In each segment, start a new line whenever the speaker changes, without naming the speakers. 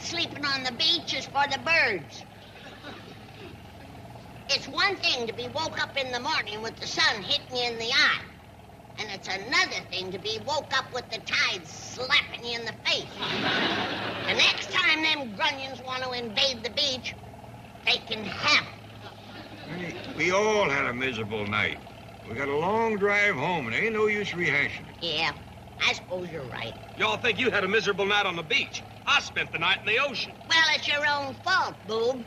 sleeping on the beach is for the birds. It's one thing to be woke up in the morning with the sun hitting you in the eye. And it's another thing to be woke up with the tide slapping you in the face. The next time them grunions want to invade the beach, they can have it.
We all had a miserable night. We got a long drive home, and ain't no use rehashing it.
Yeah, I suppose you're right.
Y'all think you had a miserable night on the beach. I spent the night in the ocean.
Well, it's your own fault, boob.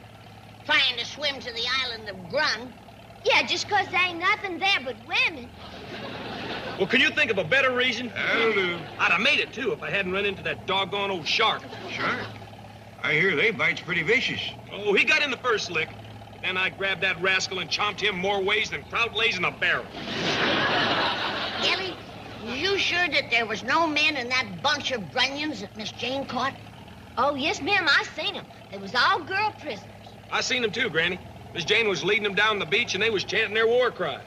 Trying to swim to the island of Grun.
Yeah, just 'cause there ain't nothing there but women.
Well, can you think of a better reason?
That'll do.
I'd have made it, too, if I hadn't run into that doggone old shark.
Shark? I hear they bite's pretty vicious.
Oh, he got in the first lick. Then I grabbed that rascal and chomped him more ways than trout lays in a barrel.
Ellie, you sure that there was no men in that bunch of grunions that Miss Jane caught?
Oh, yes, ma'am, I seen them. They was all girl prisoners.
I seen them, too, Granny. Miss Jane was leading them down the beach, and they was chanting their war cry.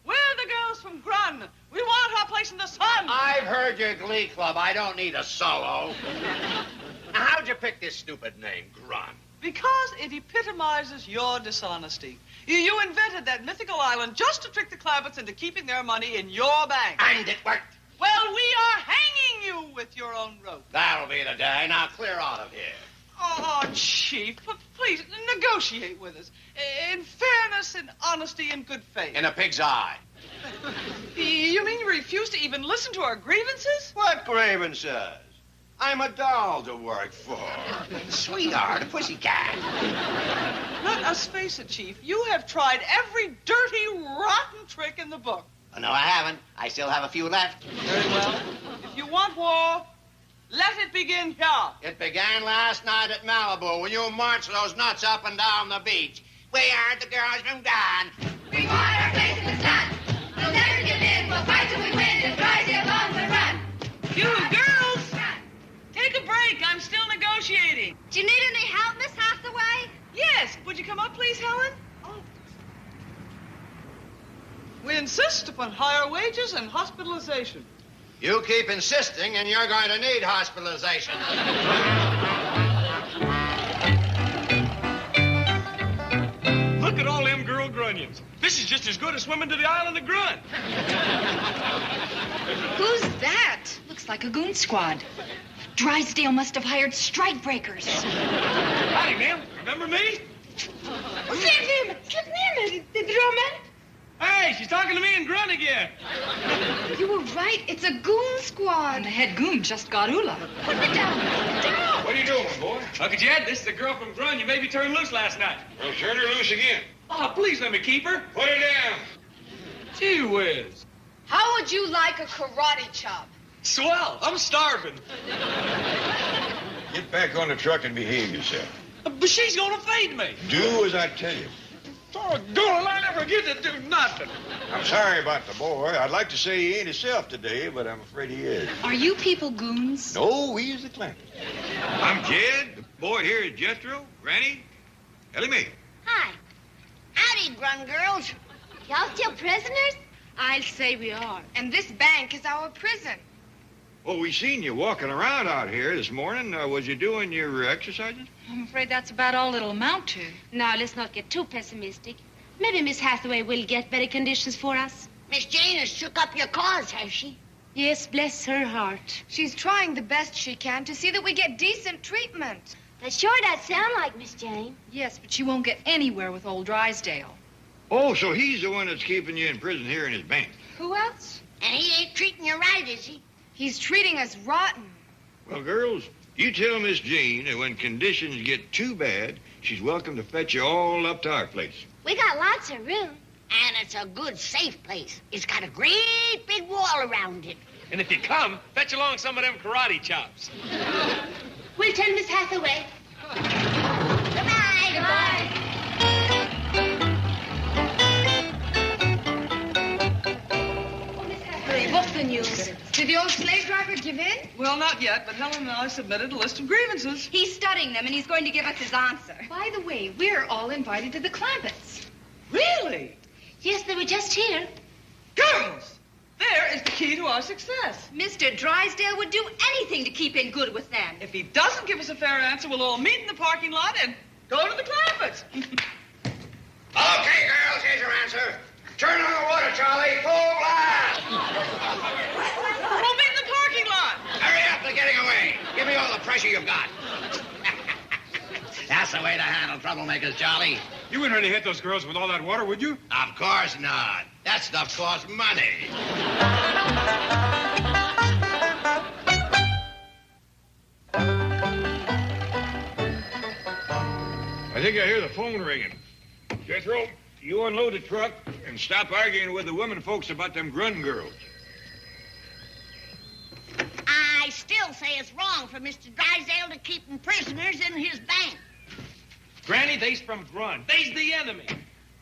We're the girls from Grun. We want our place in the sun.
I've heard your glee club. I don't need a solo. Now, how'd you pick this stupid name, Grun?
Because it epitomizes your dishonesty. You invented that mythical island just to trick the Clampetts into keeping their money in your bank.
And it worked.
Well, we are hanging you with your own rope.
That'll be the day. Now, clear out of here.
Oh, Chief, please, negotiate with us. In fairness, in honesty, and good faith.
In a pig's eye.
You mean you refuse to even listen to our grievances?
What grievances? I'm a doll to work for. Sweetheart, a pussycat.
Let us face it, Chief. You have tried every dirty, rotten trick in the book.
Oh, no, I haven't. I still have a few left.
Very well. If you want war, let it begin here.
It began last night at Malibu when you marched those nuts up and down the beach. We are the girls from Grun.
We want our place in the sun. We'll never give in. We'll fight till we win and rise here along the run.
You girls, take a break. I'm still negotiating.
Do you need any help, Miss Hathaway?
Yes. Would you come up, please, Helen? Oh. We insist upon higher wages and hospitalization.
You keep insisting, and you're going to need hospitalization.
Look at all them girl grunions. This is just as good as swimming to the island of Grun.
Who's that? Looks like a goon squad. Drysdale must have hired strike breakers.
Howdy, ma'am. Remember me?
Slip near me. The drummer.
Hey, she's talking to me in Grun again.
You were right. It's a goon squad. And the head goon just got Ula. Put me down.
What are you doing, boy?
Uncle Jed, this is the girl from Grun you maybe turned loose last night.
Well, turn her loose again.
Oh, please let me keep her.
Put her down.
Gee whiz.
How would you like a karate chop?
Swell. I'm starving.
Get back on the truck and behave yourself.
But she's gonna fade me.
Do as I tell you.
Doggone, I never get to do nothing.
I'm sorry about the boy. I'd like to say he ain't himself today, but I'm afraid he is.
Are you people goons?
No, we is the Clampetts. I'm Jed. The boy here is Jethro, Granny, Ellie Mae.
Hi. Howdy, Grun girls.
Y'all still prisoners?
I'll say we are. And this bank is our prison.
Well, we seen you walking around out here this morning. Was you doing your exercises?
I'm afraid that's about all it'll amount to.
Now, let's not get too pessimistic. Maybe Miss Hathaway will get better conditions for us.
Miss Jane has shook up your cause, has she?
Yes, bless her heart.
She's trying the best she can to see that we get decent treatment.
That sure does sound like Miss Jane.
Yes, but she won't get anywhere with old Drysdale.
Oh, so he's the one that's keeping you in prison here in his bank.
Who else?
And he ain't treating you right, is he?
He's treating us rotten.
Well, girls, you tell Miss Jane that when conditions get too bad, she's welcome to fetch you all up to our place.
We got lots of room.
And it's a good, safe place. It's got a great big wall around it.
And if you come, fetch along some of them karate chops.
We'll tell Miss Hathaway.
Goodbye.
Goodbye.
What's the news? Did the old slave driver give in?
Well, not yet, but Helen and I submitted a list of grievances.
He's studying them, and he's going to give us his answer. By the way, we're all invited to the Clampetts.
Really?
Yes, they were just here.
Girls, There is the key to our success.
Mr. Drysdale would do anything to keep in good with them.
If he doesn't give us a fair answer, we'll all meet in the parking lot and go to the Clampetts.
Okay, girls, here's your answer. Turn on the water, Charlie. Full blast.
We'll meet in the parking lot.
Hurry up, they're getting away. Give me all the pressure you've got. That's the way to handle troublemakers, Charlie.
You wouldn't really hit those girls with all that water, would you?
Of course not. That stuff costs money.
I think I hear the phone ringing. Jethro, you unload the truck and stop arguing with the women folks about them Grun girls.
I still say it's wrong for Mr. Drysdale to keep them prisoners in his bank.
Granny, they's from Grun. They's the enemy.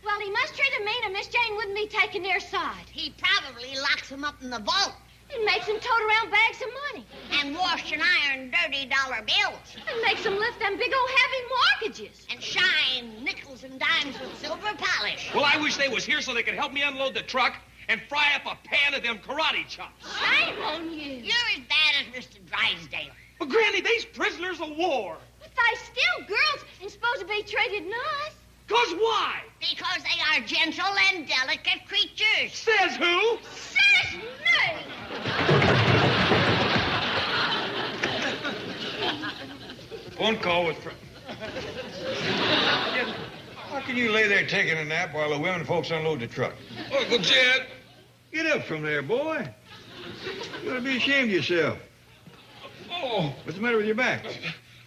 Well, he must treat them mean, or Miss Jane wouldn't be taking their side.
He probably locks them up in the vault
It makes them tote around bags of money.
and wash and iron dirty dollar bills
It makes them lift them big old heavy mortgages.
and shine nickels and dimes with silver polish.
Well, I wish they was here so they could help me unload the truck and fry up a pan of them karate chops.
Shame on you.
You're as bad as Mr. Drysdale.
But, Granny, they's prisoners of war.
But they still girls and supposed to be treated nice.
'Cause why?
Because they are gentle and delicate creatures.
Says who?
Says me.
Phone call was from... How can you lay there taking a nap while the women folks unload the truck?
Uncle Jed.
Get up from there, boy. You ought to be ashamed of yourself.
Oh,
What's the matter with your back?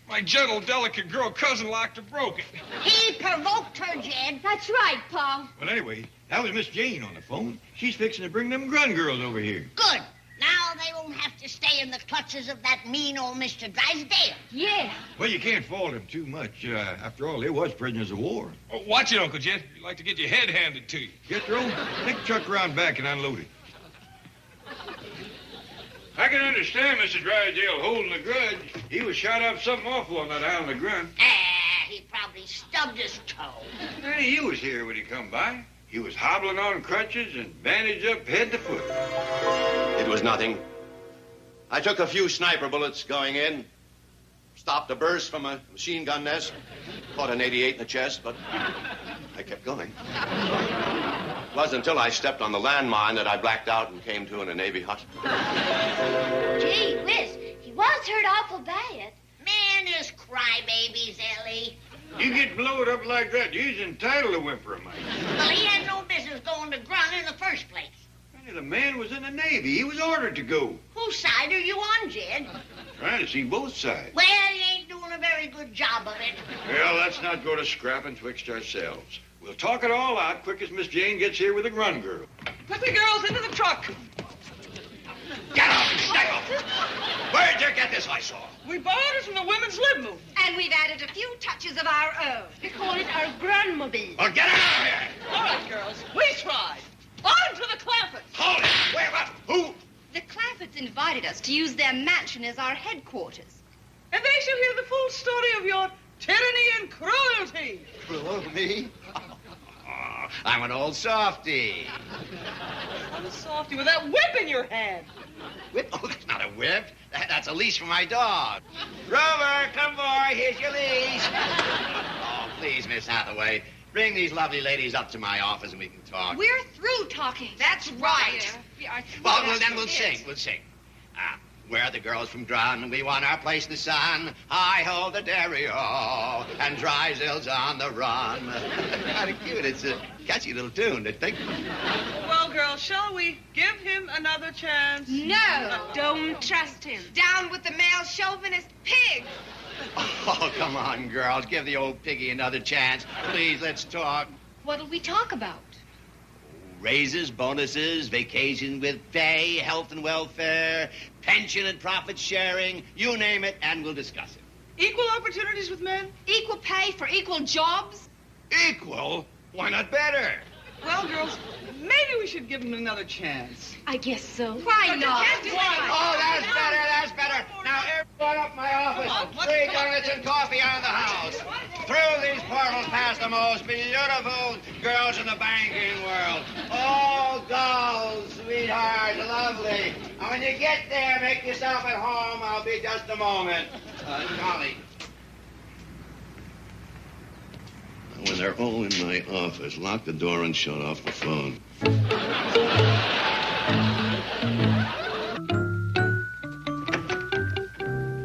my gentle, delicate girl cousin locked her broke it.
He provoked her, Jed.
That's right, Pa.
Well, anyway, that was Miss Jane on the phone. She's fixing to bring them Grun girls over here.
Good. Now they won't have to stay in the clutches of that mean old Mr. Drysdale.
Yeah.
Well, you can't fault them too much. After all, they was prisoners of war.
Oh, watch it, Uncle Jed. You'd like to get your head handed to you.
Jethro, take the truck around back and unload it. I can understand Mr. Drysdale holding a grudge. He was shot up something awful on that island of Grun.
He probably stubbed his toe.
Hey, he was here when he come by. He was hobbling on crutches and bandaged up head to foot.
It was nothing. I took a few sniper bullets going in, stopped a burst from a machine gun nest, caught an 88 in the chest, but I kept going. It wasn't until I stepped on the landmine that I blacked out and came to in a Navy hut.
Gee whiz, he was hurt awful bad.
Man is crybabies, Ellie.
You get blowed up like that, you's entitled to whimper a mite.
Well, he had no business going to Grun in the first place.
Hey, the man was in the Navy. He was ordered to go.
Whose side are you on, Jed?
Trying to see both sides.
Well, you ain't doing a very good job of it.
Well, let's not go to scrapping twixt ourselves. We'll talk it all out quick as Miss Jane gets here with the Grun girl.
Put the girls into the truck.
Get up! Step up! Where'd you get this I saw?
We borrowed it from the women's lib movement.
And we've added a few touches of our own.
We call it our Grunmobile.
Well, get out of here!
All right, girls, we tried. On to the Clampetts.
Hold it! Where, what? Who?
The Clampetts invited us to use their mansion as our headquarters.
And they shall hear the full story of your tyranny and cruelty.
Hello, me? I'm an old softy.
I'm a softy with that whip in your hand.
Whip? Oh, that's not a whip. That's a leash for my dog. Rover, come boy. Here's your leash. Oh, please, Miss Hathaway. Bring these lovely ladies up to my office and we can talk.
We're through talking. That's right. We are through.
Well, then we'll sing. We'll sing. We're the girls from Grun. We want our place in the sun. I hold the Dario, and Drysdale's on the run. Kind of cute. It's a catchy little tune, don't you think?
Well, girls, shall we give him another chance?
No.
Don't trust him.
Down with the male chauvinist pig.
Oh, come on, girls. Give the old piggy another chance. Please, let's talk.
What'll we talk about?
Raises, bonuses, vacation with pay, health and welfare, pension and profit sharing, you name it, and we'll discuss it.
Equal opportunities with men?
Equal pay for equal jobs?
Equal? Why not better?
Well, girls, maybe we should give him another chance.
I guess so.
Why not?
Oh, that's better, that's better. Now, everybody Open up my office. 3 donuts and coffee out of the house. Through these portals past the most beautiful girls in the banking world. Oh, dolls, sweetheart, lovely. And when you get there, make yourself at home. I'll be just a moment. Golly. When they're all in my office, lock the door and shut off the phone.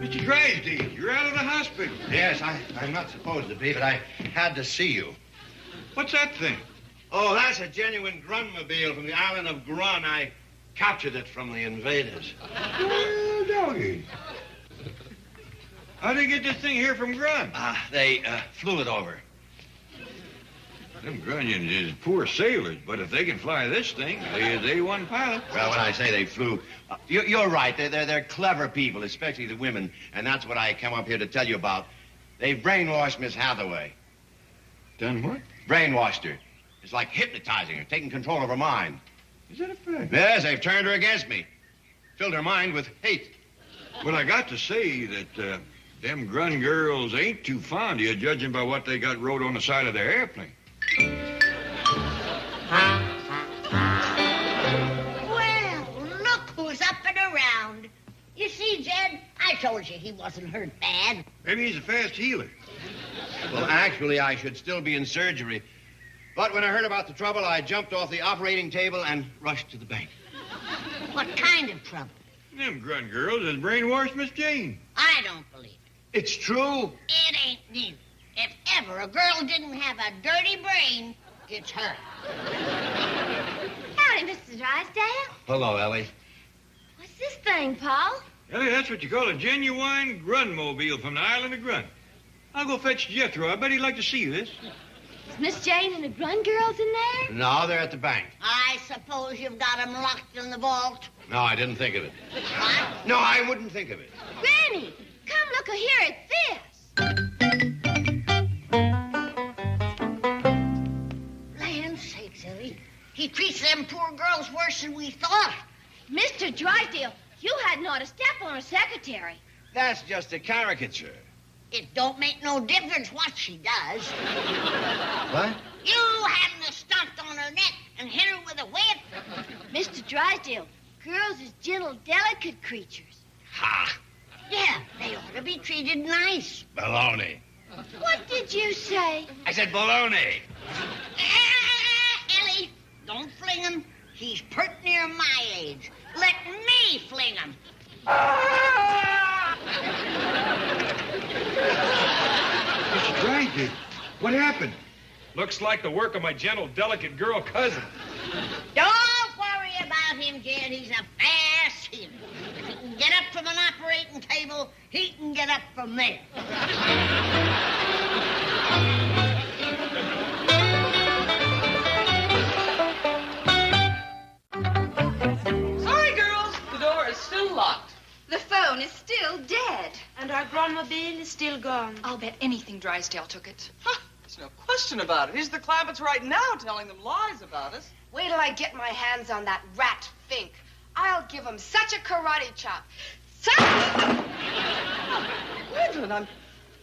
Mr. Drysdale, you're out of the hospital.
Yes, I'm not supposed to be, but I had to see you.
What's that thing?
Oh, that's a genuine Grunmobile from the island of Grun. I captured it from the invaders.
Well, doggy. How'd they get this thing here from Grun?
They flew it over.
Them Grunions is poor sailors, but if they can fly this thing, they one pilot.
Well, when I say they flew, you're right. They're clever people, especially the women, and that's what I come up here to tell you about. They've brainwashed Miss Hathaway.
Done what?
Brainwashed her. It's like hypnotizing her, taking control of her mind.
Is that a fact?
Yes, they've turned her against me. Filled her mind with hate.
Well, I got to say that them Grun girls ain't too fond of you, judging by what they got wrote on the side of their airplane.
Well, look who's up and around. You see, Jed, I told you he wasn't hurt bad.
Maybe he's a fast healer.
Well, actually, I should still be in surgery. But when I heard about the trouble, I jumped off the operating table and rushed to the bank.
What kind of trouble?
Them Grun girls has brainwashed Miss Jane.
I don't believe it.
It's true.
It ain't neither. If ever a girl didn't have a dirty brain, it's her.
Howdy, Mr. Drysdale.
Hello, Ellie.
What's this thing, Paul?
Ellie, that's what you call a genuine Grunmobile from the island of Grun. I'll go fetch Jethro. I bet he'd like to see this.
Is Miss Jane and the Grun girls in there?
No, they're at the bank.
I suppose you've got 'em locked in the vault.
No, I didn't think of it.
What?
No, I wouldn't think of it.
Granny, come look here at this.
Land sakes, Ellie. He treats them poor girls worse than we thought.
Mr. Drysdale, you hadn't ought to step on her secretary.
That's just a caricature.
It don't make no difference what she does.
What?
You hadn't stomped on her neck and hit her with a whip.
Mr. Drysdale, girls is gentle, delicate creatures.
Ha!
Yeah, they ought to be treated nice.
Baloney.
What did you say?
I said baloney.
Ellie, don't fling him. He's pert near my age. Let me fling him.
Mr. Drysdale, what happened?
Looks like the work of my gentle, delicate girl cousin.
Don't worry about him, Jed. He's a fast healer. If he can get up from an operating table, he can get up from there.
Sorry, girls. The door is still locked.
The phone is still dead.
And our Grunmobile is still gone.
I'll bet anything Drysdale took it.
Huh, there's no question about it. Here's the Clabbets right now telling them lies about us.
Wait till I get my hands on that rat Fink. I'll give him such a karate chop.
Evelyn,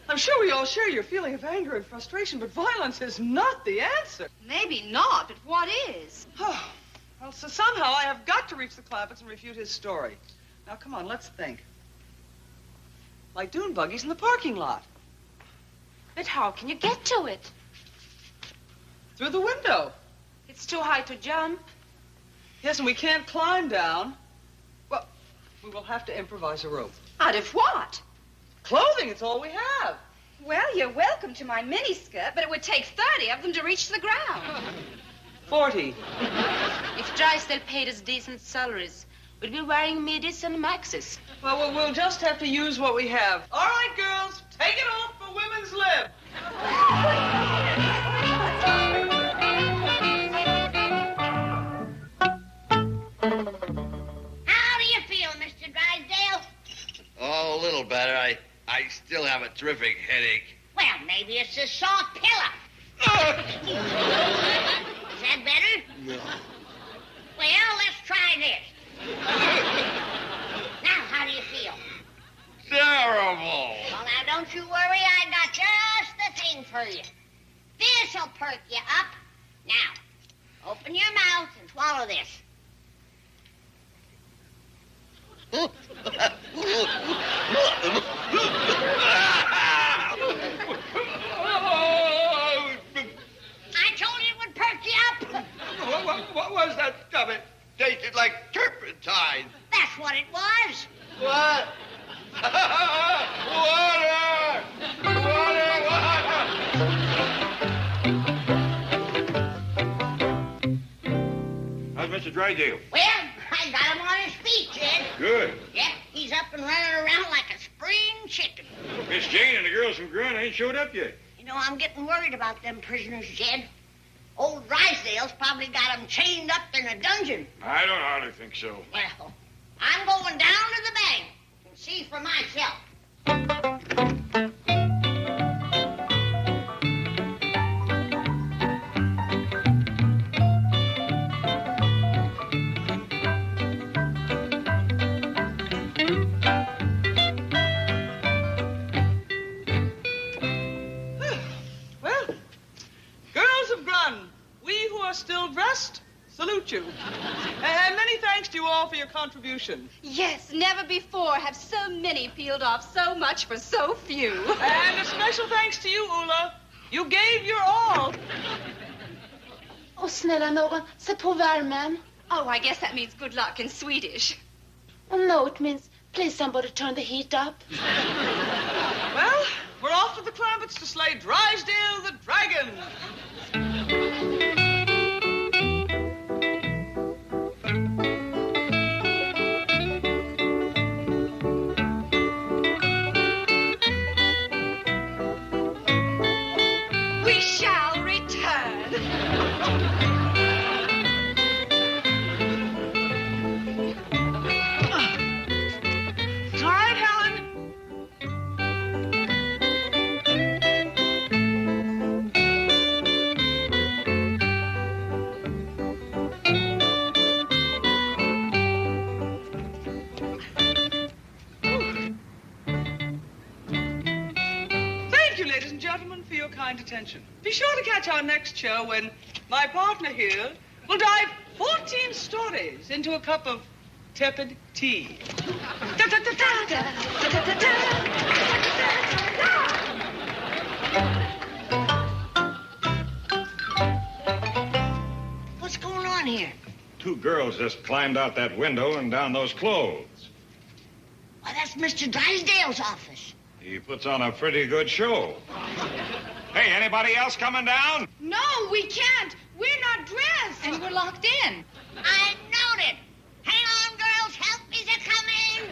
I'm sure we all share your feeling of anger and frustration, but violence is not the answer.
Maybe not, but what is?
Oh, well, so somehow I have got to reach the Clabbets and refute his story. Now, come on, let's think. Like dune buggies in the parking lot.
But how can you get to it?
Through the window.
It's too high to jump.
Yes, and we can't climb down. Well, we will have to improvise a rope.
Out of what?
Clothing, it's all we have.
Well, you're welcome to my miniskirt, but it would take 30 of them to reach the ground.
40.
If Drysdale paid us decent salaries, we'd be wearing middies and maxes.
Well, we'll just have to use what we have. All right, girls, take it off for women's lib.
How do you feel, Mr. Drysdale?
Oh, a little better. I still have a terrific headache.
Well, maybe it's a soft pillow. Is that better?
No.
Well, let's try this. Now, how do you feel?
terrible.
Well, now, don't you worry. I got just the thing for you. This'll perk you up. Now, open your mouth and swallow this. I told you it would perk you up.
What was that stuff? It tasted like turpentine.
That's what it was.
What? Water! Water! Water!
How's Mr. Drysdale?
Well, I got him on his feet, Jed.
Good.
Yep, he's up and running around like a spring chicken.
Miss Jane and the girls from Grun ain't showed up yet.
You know, I'm getting worried about them prisoners, Jed. Old Drysdale's probably got them chained up in a dungeon.
I don't hardly think so.
Well, I'm going down to the bank and see for myself.
Well, girls of Grun, we who are still dressed, salute you. And many thanks to you all for your contribution.
Yes, never before have so many peeled off so much for so few.
And a special thanks to you, Ulla. You gave your all.
Åh, snälla någon, sätt på värmen.
Oh, I guess that means good luck in Swedish.
Oh, no, it means please somebody turn the heat up.
Well, we're off to the Clampets to slay Drysdale the Dragon.
We shall return.
It's all right, Helen. Thank you, ladies and gentlemen, for your kind attention. Be sure to catch our next show when my partner here will dive 14 stories into a cup of tepid tea.
What's going on here?
Two girls just climbed out that window and down those clothes.
Why, that's Mr. Drysdale's office.
He puts on a pretty good show. Hey, anybody else coming down?
No, we can't. We're not dressed. And we're locked in.
I knowed it. Hang on, girls. Help is a-coming.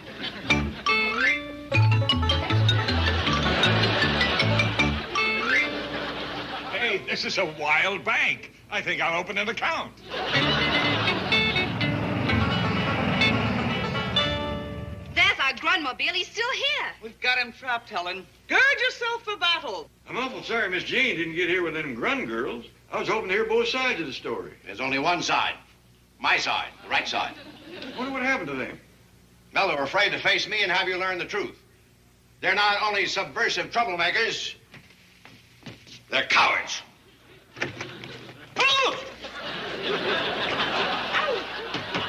Hey, this is a wild bank. I think I'll open an account.
There's our Grunmobile. He's still here.
We've got him trapped, Helen. Gird yourself for battle.
I'm awful sorry Miss Jane didn't get here with them Grun girls. I was hoping to hear both sides of the story.
There's only one side. My side, the right side.
Wonder what happened to them.
Well, they were afraid to face me and have you learn the truth. They're not only subversive troublemakers, they're cowards.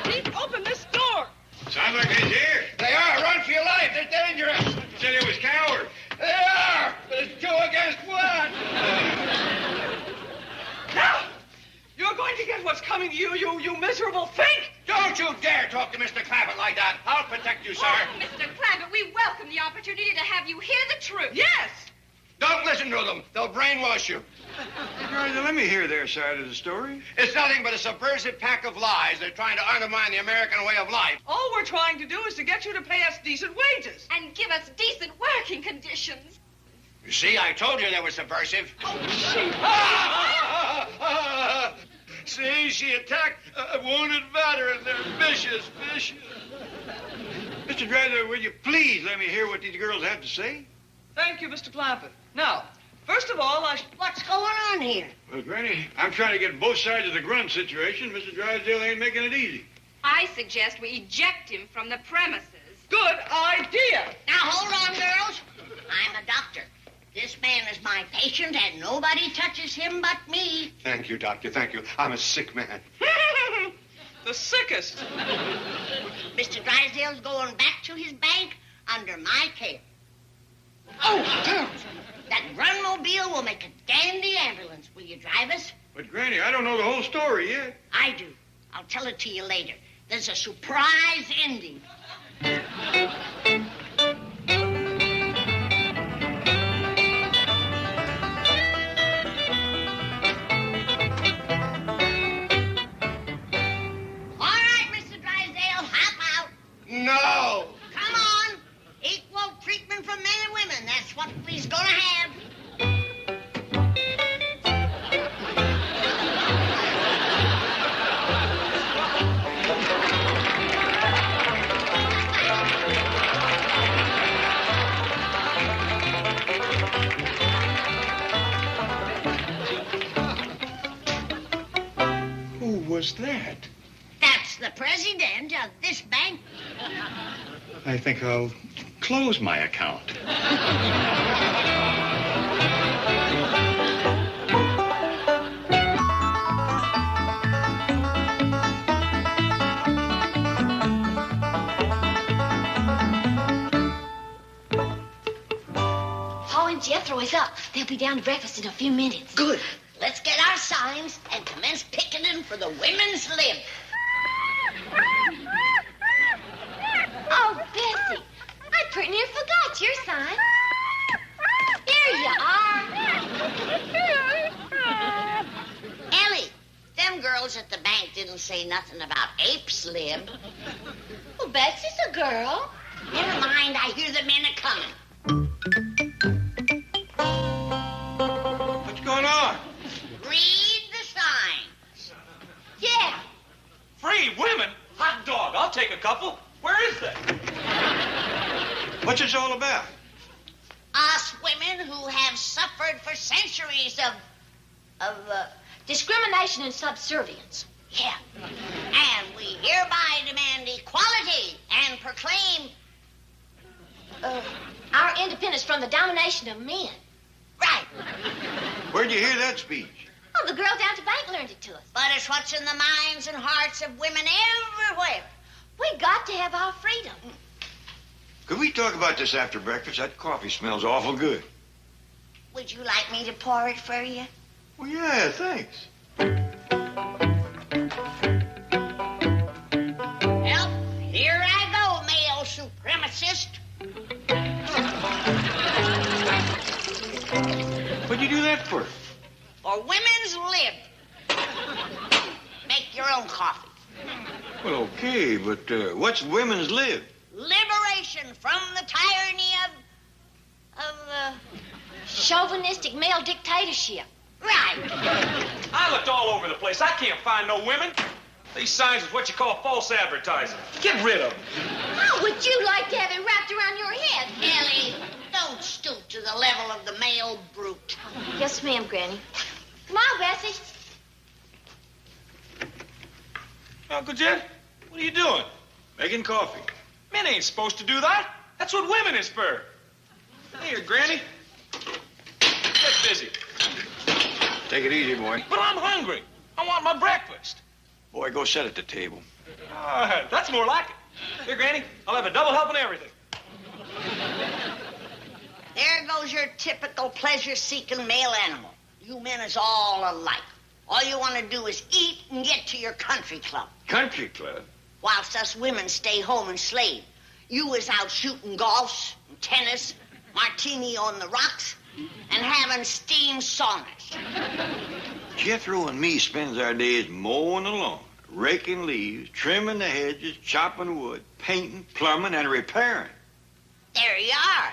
Keep open this door.
Sounds like they're here.
They are. Run for your life. They're dangerous.
You said it was cowards.
They are. But it's 2 against 1.
Now, you're going to get what's coming to you, you miserable fink.
Don't you dare talk to Mr. Clampett like that. I'll protect you, sir.
Oh, Mr. Clampett, we welcome the opportunity to have you hear the truth.
Yes.
Don't listen to them. They'll brainwash you.
Let me hear their side of the story.
It's nothing but a subversive pack of lies. They're trying to undermine the American way of life.
All we're trying to do is to get you to pay us decent wages.
And give us decent working conditions.
You see, I told you they were subversive. See, she attacked a wounded veteran. They're vicious, vicious.
Mr. Drysdale, will you please let me hear what these girls have to say?
Thank you, Mr. Clampett. Now, first of all,
What's going on here?
Well, Granny, I'm trying to get both sides of the Grun situation. Mr. Drysdale ain't making it easy.
I suggest we eject him from the premises.
good idea.
Now, hold on, girls. I'm a doctor. This man is my patient, and nobody touches him but me.
Thank you, Doctor. Thank you. I'm a sick man.
The sickest.
Mr. Drysdale's going back to his bank under my care. Oh, girls, that Grunmobile will make a dandy ambulance. Will you drive us?
But, Granny, I don't know the whole story yet.
I do. I'll tell it to you later. There's a surprise ending.
No!
Come on. Equal treatment for men and women. That's what we's gonna have.
Who was that?
That's the president of this bank.
I think I'll close my account.
Paul and Jethro is up. They'll be down to breakfast in a few minutes.
Good. Let's get our signs and commence picketing for the women's lib.
Oh, Bessie, I pretty near forgot your sign. Here you are.
Ellie, them girls at the bank didn't say nothing about apes lib.
Well, Betsy's a girl.
Never mind, I hear the men are coming.
What's going on?
Read the sign.
Yeah.
Free women? Hot dog. I'll take a couple. Where is that?
What's this all about?
Us women who have suffered for centuries of
Discrimination and subservience.
yeah. And we hereby demand equality and proclaim
Our independence from the domination of men.
right.
Where'd you hear that speech?
Oh, the girl down at the bank learned it to us.
But it's what's in the minds and hearts of women everywhere.
We got to have our freedom.
Could we talk about this after breakfast? That coffee smells awful good.
Would you like me to pour it for you?
Well, yeah, thanks.
Well, here I go, male supremacist.
What'd you do that for?
For women's lib. Make your own coffee.
Well, okay, but what's women's lib?
Liberation from the tyranny of
Chauvinistic male dictatorship.
right.
I looked all over the place. I can't find no women. These signs is what you call false advertising. Get rid of them.
How would you like to have it wrapped around your head?
Ellie, don't stoop to the level of the male brute.
Yes, ma'am, Granny. Come on, Bessie.
Uncle Jed, what are you doing?
Making coffee.
Men ain't supposed to do that. That's what women is for. Here, Granny. Get busy.
Take it easy, boy.
But I'm hungry. I want my breakfast.
Boy, go sit at the table.
That's more like it. Here, Granny, I'll have a double helping everything.
There goes your typical pleasure-seeking male animal. You men is all alike. All you want to do is eat and get to your country club.
Country club?
Whilst us women stay home and slave. You is out shooting golfs, and tennis, martini on the rocks, and having steam saunas.
Jethro and me spends our days mowing the lawn, raking leaves, trimming the hedges, chopping wood, painting, plumbing, and repairing.
There you are.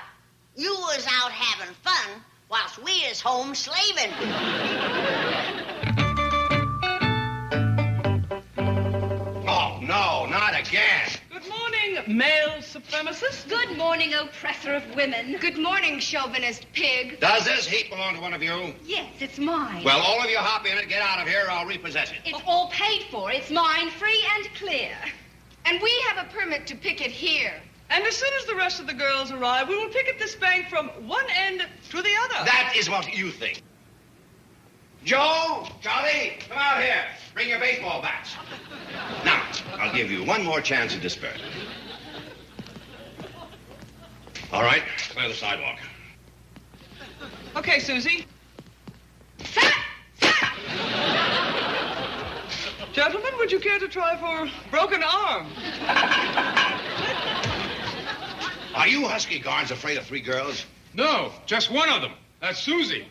You was out having fun, whilst we is home slaving.
Oh, no, not again.
Good morning, male supremacist.
Good morning, oppressor of women.
Good morning, chauvinist pig.
Does this heap belong to one of you?
Yes, it's mine.
Well, all of you hop in it, get out of here, or I'll repossess it.
It's all paid for. It's mine, free and clear.
And we have a permit to picket here.
And as soon as the rest of the girls arrive, we will picket this bank from one end to the other.
That is what you think. Joe, Charlie, come out here. Bring your baseball bats. Now, I'll give you one more chance to disperse. All right, clear the sidewalk.
Okay, Susie. Gentlemen, would you care to try for broken arm?
Are you Husky Guards afraid of three girls?
No, just one of them. That's Susie.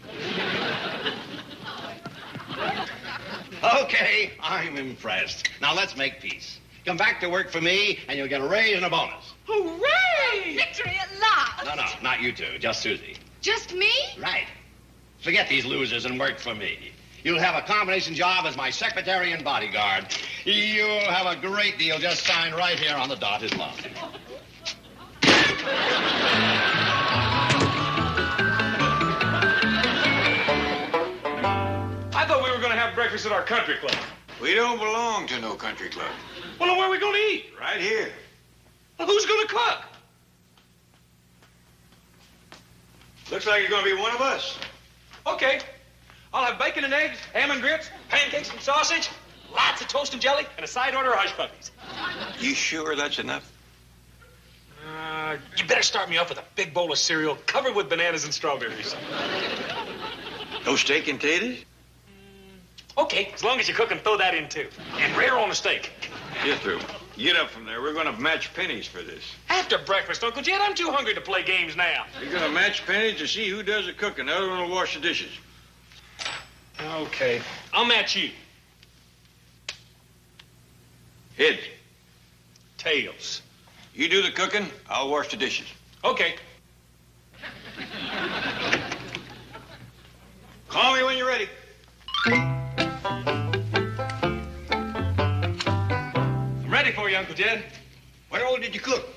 Okay, I'm impressed. Now let's make peace. Come back to work for me, and you'll get a raise and a bonus.
Hooray!
Victory at last.
No, not you two, just Susie.
Just me?
Right. Forget these losers and work for me. You'll have a combination job as my secretary and bodyguard. You'll have a great deal just signed right here on the dotted line.
I thought we were going to have breakfast at our country club.
We don't belong to no country club.
Well, then where are we going to eat?
Right here.
Well, who's going to cook?
Looks like you're going to be one of us.
Okay. I'll have bacon and eggs, ham and grits, pancakes and sausage, lots of toast and jelly, and a side order of hush puppies.
You sure that's enough?
You better start me off with a big bowl of cereal covered with bananas and strawberries.
No steak and taters?
Okay, as long as you cook and throw that in, too. And rare on the steak.
Get through. Get up from there. We're going to match pennies for this.
After breakfast, Uncle Jed, I'm too hungry to play games now.
You're going to match pennies to see who does the cooking. The other one will wash the dishes.
Okay. I'll match you.
Heads.
Tails.
You do the cooking, I'll wash the dishes.
Okay.
Call me when you're ready.
I'm ready for you, Uncle Jed.
What all did you cook?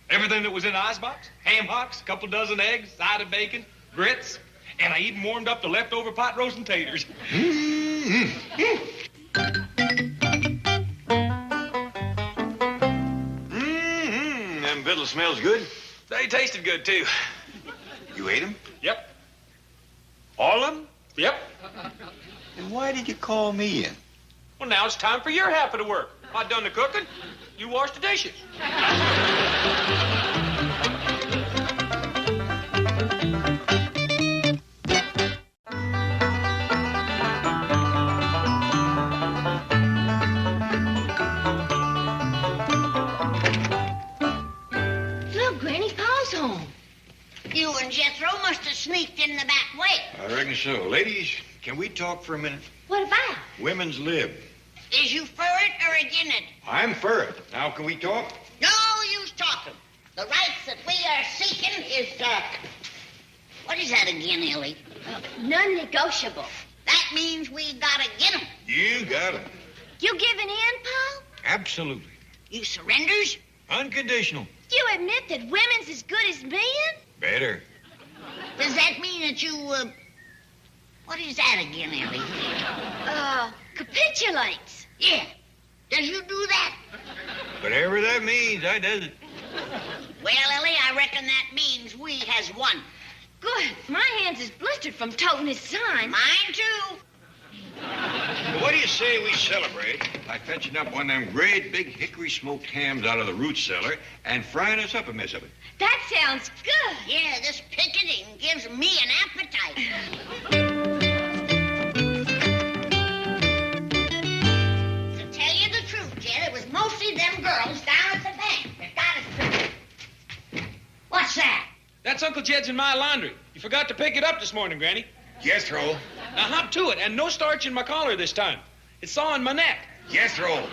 Everything that was in the icebox. Ham hocks, a couple dozen eggs, side of bacon, grits, and I even warmed up the leftover pot roast and taters.
Them victuals smells good.
They tasted good, too.
You ate them?
Yep.
All of them?
Yep.
And why did you call me in?
Well, now it's time for your half of the work. I done the cooking. You wash the dishes.
Look, Granny, Pa's home.
You and Jethro must have sneaked in the back way.
I reckon so. Ladies, can we talk for a minute?
What about?
Women's lib.
Is you for it or agin it?
I'm for it. Now, can we talk?
No use talking. The rights that we are seeking is, what is that again, Ellie?
Non-negotiable.
That means we gotta get 'em.
You got it.
You giving in, Pa?
Absolutely.
You surrenders?
Unconditional.
You admit that women's as good as men?
Better.
Does that mean that you, what is that again, Ellie?
Capitulates.
Yeah. Does you do that?
Whatever that means, I does it.
Well, Ellie, I reckon that means we has won.
Good. My hands is blistered from toting his sign.
Mine, too.
Well, what do you say we celebrate by fetching up one of them great big hickory smoked hams out of the root cellar and frying us up a mess of it?
That sounds good.
Yeah, this picketing gives me an appetite. To tell you the truth, Jed, it was mostly them girls down at the bank that got us picketed. What's that?
That's Uncle Jed's in my laundry. You forgot to pick it up this morning, Granny.
Jethro.
Now hop to it, and no starch in my collar this time. It's sawing my neck.
Jethro.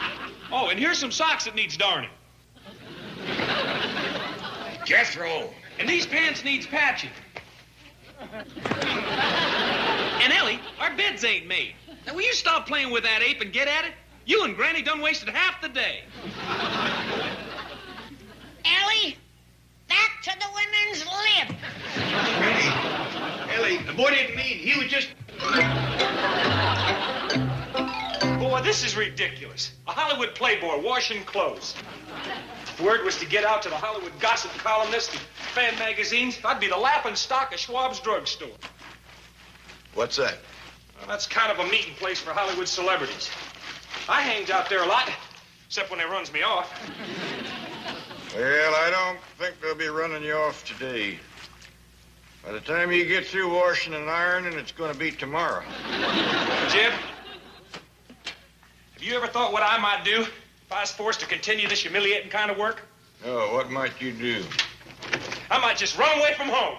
Oh, and here's some socks that needs darning.
Jethro.
And these pants needs patching. And Ellie, our beds ain't made. Now, will you stop playing with that ape and get at it? You and Granny done wasted half the day.
Ellie, back to the women's lib.
Ellie, the boy didn't mean. He was just...
Boy, this is ridiculous. A Hollywood playboy washing clothes. Word was to get out to the Hollywood gossip columnists and fan magazines. I'd be the laughing stock of Schwab's drugstore.
What's that?
Well, that's kind of a meeting place for Hollywood celebrities. I hangs out there a lot, except when they runs me off.
Well, I don't think they'll be running you off today. By the time you get through washing and ironing, it's going to be tomorrow.
Jim, have you ever thought what I might do if I was forced to continue this humiliating kind of work?
Oh, what might you do?
I might just run away from home.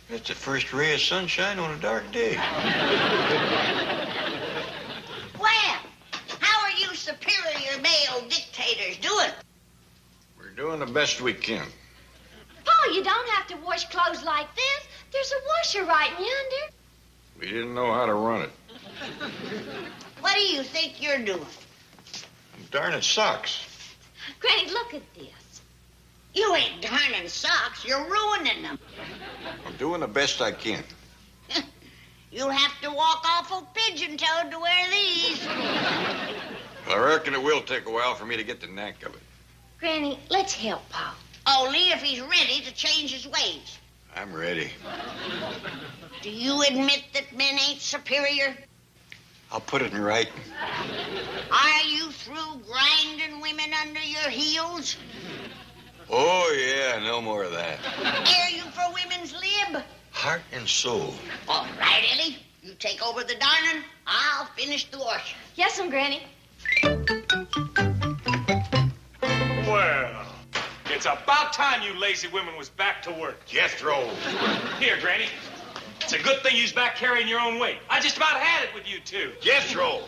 That's the first ray of sunshine on a dark day.
Well, how are you superior male dictators doing?
We're doing the best we can.
Pa, you don't have to wash clothes like this. There's a washer right yonder.
We didn't know how to run it.
What do you think you're doing?
Darn it, socks.
Granny, look at this.
You ain't darning socks. You're ruining them.
I'm doing the best I can.
You'll have to walk awful pigeon-toed to wear these.
I reckon it will take a while for me to get the knack of it.
Granny, let's help Pa.
Only if he's ready to change his ways.
I'm ready.
Do you admit that men ain't superior?
I'll put it in writing.
Are you through grinding women under your heels?
Oh, yeah, no more of that.
Are you for women's lib?
Heart and soul.
All right, Ellie. You take over the darning. I'll finish the washing.
Yes'm, Granny.
Well, it's about time you lazy women was back to work.
Jethro.
Here, Granny. It's a good thing you's back carrying your own weight. I just about had it with you two.
Jethro.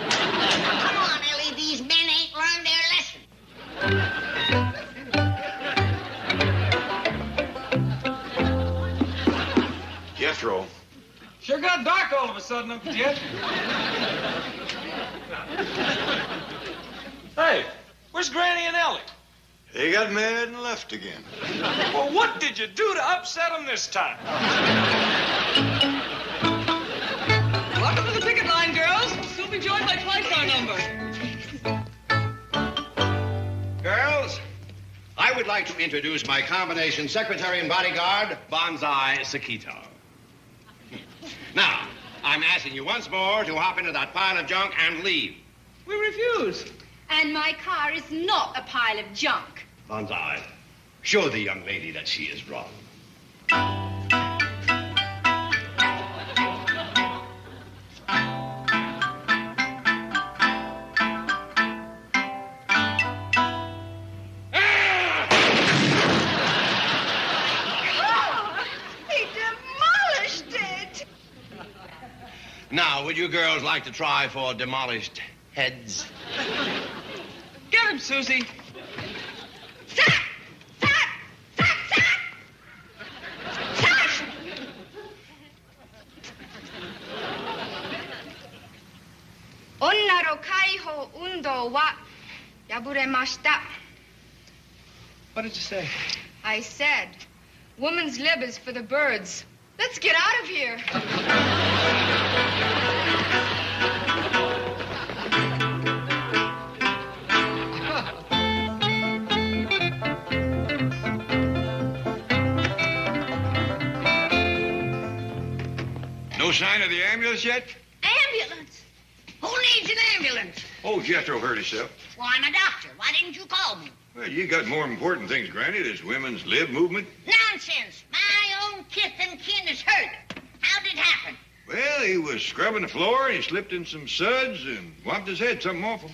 Come on, Ellie. These men ain't learned their lesson.
Jethro.
Sure got dark all of a sudden, Uncle Jeff. Hey, where's Granny and Ellie?
They got mad and left again.
Well, what did you do to upset them this time?
Welcome to the picket line, girls. Soon be joined by twice our number.
Girls, I would like to introduce my combination secretary and bodyguard, Bonsai Sakito. Now, I'm asking you once more to hop into that pile of junk and leave.
We refuse.
And my car is not a pile of junk.
Bonsai, show the young lady that she is wrong. Now, would you girls like to try for demolished heads?
Get him, Susie.
Onna ro kaiho undo wa yaburemashita.
What did you say?
I said, woman's lib is for the birds. Let's get out of here.
No sign of the ambulance yet?
Ambulance? Who needs an ambulance?
Oh, Jethro hurt himself.
Well, I'm a doctor. Why didn't you call me?
Well, you got more important things, Granny. This women's lib movement.
Nonsense. My own kith and kin is hurt. How'd it happen?
Well, he was scrubbing the floor, and he slipped in some suds and whopped his head, something awful.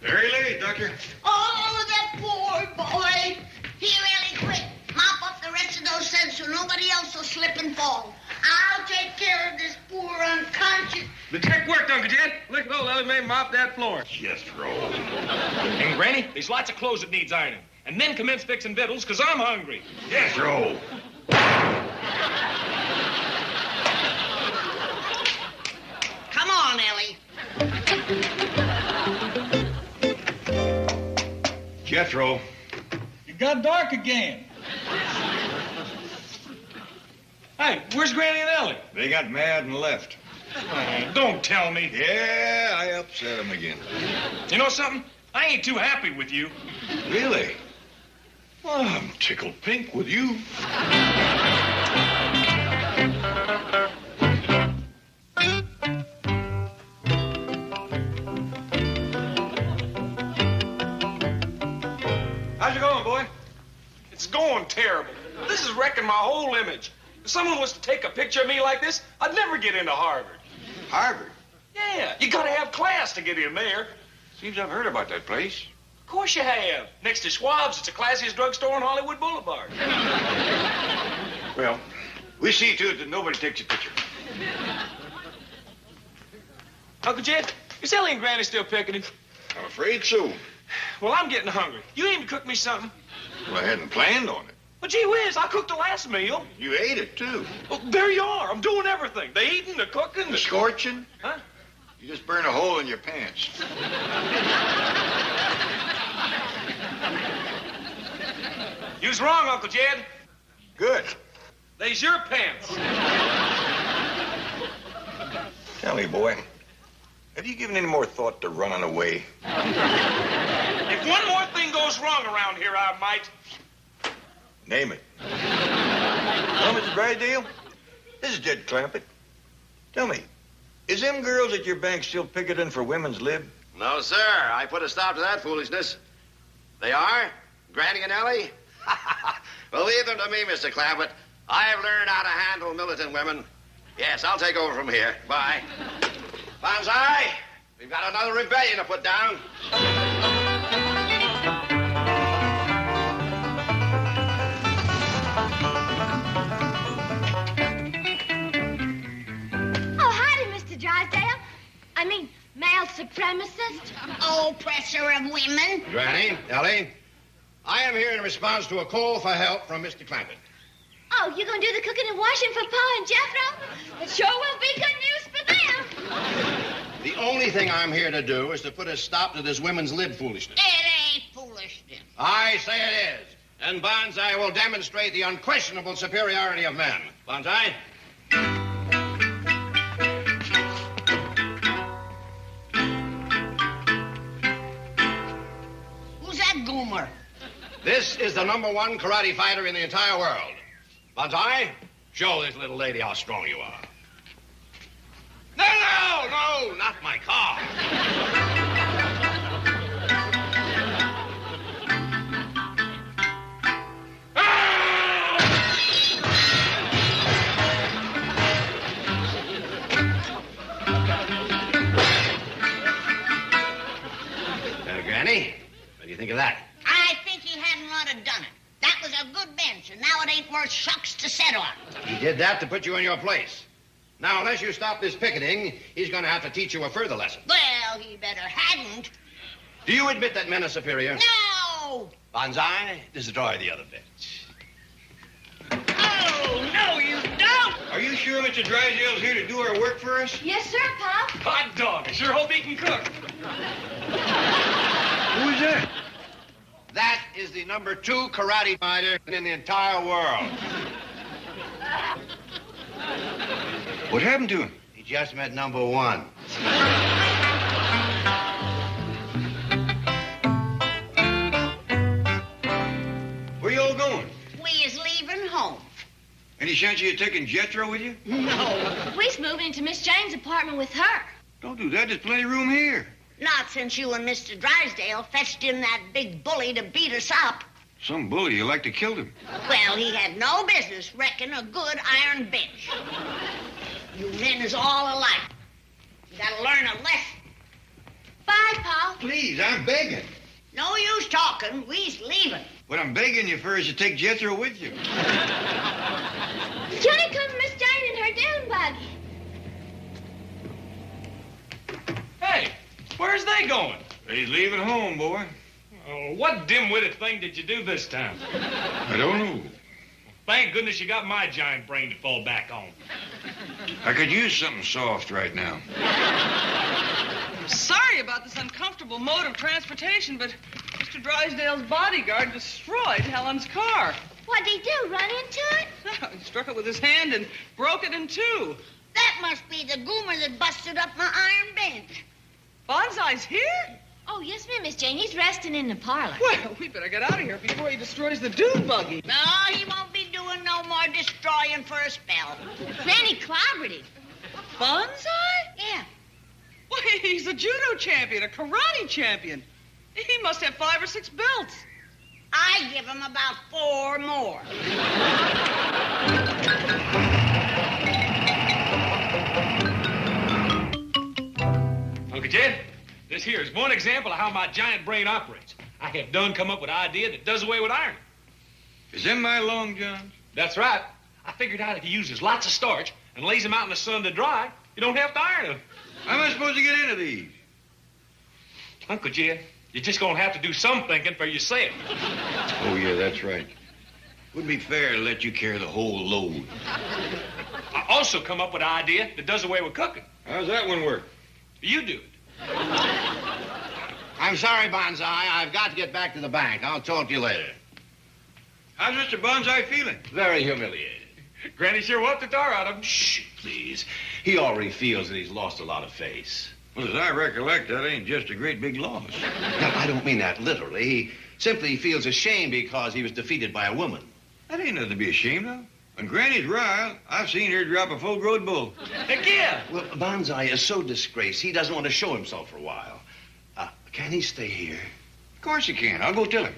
There he lays, Doctor.
Oh, that poor boy. Here, Ellie, quick. Mop up the rest of those suds so nobody else will slip and fall. I'll take care of this poor unconscious.
The trick worked, Uncle Jed. Look at old Ellie Mae mop that floor.
Jethro.
And Granny, there's lots of clothes that needs ironing. And then commence fixing victuals, because I'm hungry.
Jethro.
Come on, Ellie.
Jethro.
It got dark again. Hey, where's Granny and Ellie?
They got mad and left.
Oh, don't tell me.
Yeah, I upset him again.
You know something? I ain't too happy with you.
Really? Well, I'm tickled pink with you.
How's it going, boy? It's going terrible. This is wrecking my whole image. If someone was to take a picture of me like this, I'd never get into Harvard.
Harvard?
Yeah, you gotta have class to get in there.
Seems I've heard about that place.
Of course you have. Next to Schwab's, it's the classiest drugstore on Hollywood Boulevard.
Well, we see to it that nobody takes a picture.
Uncle Jed, is Ellie and Granny still picketing?
I'm afraid so.
Well, I'm getting hungry. You aim to cook me something?
Well, I hadn't planned on it.
Well, gee whiz, I cooked the last meal.
You ate it, too.
Well, there you are. I'm doing everything. The eating, the cooking,
The scorching?
Huh?
You just burned a hole in your pants.
You was wrong, Uncle Jed.
Good.
They's your pants.
Tell me, boy, have you given any more thought to running away?
If one more thing goes wrong around here, I might.
Name it. Well, Mr. Drysdale, this is Jed Clampett. Tell me, is them girls at your bank still picketing for women's lib?
No, sir. I put a stop to that foolishness. They are? Granny and Ellie? Well, leave them to me, Mr. Clampett. I've learned how to handle militant women. Yes, I'll take over from here. Bye. Banzai, we've got another rebellion to put down.
Oh, howdy, Mr. Drysdale. I mean, male supremacist.
Oppressor of women.
Granny, Ellie, I am here in response to a call for help from Mr. Clampett.
Oh, you're going to do the cooking and washing for Pa and Jethro? It sure will be good news for them.
The only thing I'm here to do is to put a stop to this women's lib foolishness.
It ain't foolishness.
I say it is. And Banzai will demonstrate the unquestionable superiority of men. Banzai?
Who's that goomer?
This is the #1 karate fighter in the entire world. Banzai, show this little lady how strong you are. No, not my car. Granny, what do you think of that?
I think he hadn't ought to done it. That was a good bench, and now it ain't worth shucks to set on.
He did that to put you in your place. Now, unless you stop this picketing, he's going to have to teach you a further lesson.
Well, he better hadn't.
Do you admit that men are superior?
No!
Banzai, destroy the other bench.
Oh, no, you don't!
Are you sure Mr. Drysdale's here to do our work for us?
Yes, sir, Pa.
Hot dog. I sure hope he can cook.
Who is that?
That is the #2 karate fighter in the entire world.
What happened to him?
He just met #1.
Where you all going?
We is leaving home.
Any chance you taking Jethro with you?
No.
We's moving into Miss Jane's apartment with her.
Don't do that. There's plenty of room here.
Not since you and Mr. Drysdale fetched in that big bully to beat us up.
Some bully, you like to kill him.
Well, he had no business wrecking a good iron bench. You men is all alike. You gotta learn a lesson.
Bye, Pa.
Please, I'm begging.
No use talking. We's leaving.
What I'm begging you for is to take Jethro with you.
Johnny come Miss Jane in her dune buggy.
Hey, where's they going?
He's leaving home, boy.
Oh, what dim-witted thing did you do this time?
I don't know.
Thank goodness you got my giant brain to fall back on.
I could use something soft right now.
I'm sorry about this uncomfortable mode of transportation, but Mr. Drysdale's bodyguard destroyed Helen's car.
What'd he do, run into it?
He struck it with his hand and broke it in two.
That must be the goomer that busted up my iron bench.
Bonsai's here?
Oh, yes, ma'am, Miss Jane. He's resting in the parlor.
Well, we better get out of here before he destroys the dune buggy.
No, he won't be doing no more destroying for a spell.
Granny clobbered him.
Bonsai?
Yeah.
Why, he's a judo champion, a karate champion. He must have 5 or 6 belts.
I give him about 4 more.
Uncle Jed, this here is one example of how my giant brain operates. I have done come up with an idea that does away with ironing.
Is them my long johns?
That's right. I figured out if he uses lots of starch and lays them out in the sun to dry, you don't have to iron them.
How am I supposed to get into these?
Uncle Jed, you're just going to have to do some thinking for yourself.
Oh, yeah, that's right. Wouldn't be fair to let you carry the whole load.
I also come up with an idea that does away with cooking.
How's that one work?
You do it.
I'm sorry, Bonsai. I've got to get back to the bank. I'll talk to you later.
How's Mr. Bonsai feeling?
Very humiliated.
Granny sure whooped the tar out of him.
Shh, please. He already feels that he's lost a lot of face.
Well, as I recollect, that ain't just a great big loss.
Now, I don't mean that literally. He simply feels ashamed because he was defeated by a woman.
That ain't nothing to be ashamed of. When Granny's riled, I've seen her drop a full-grown bull.
Heck yeah!
Well, Bonsai is so disgraced, he doesn't want to show himself for a while. Can he stay here?
Of course he can. I'll go tell him.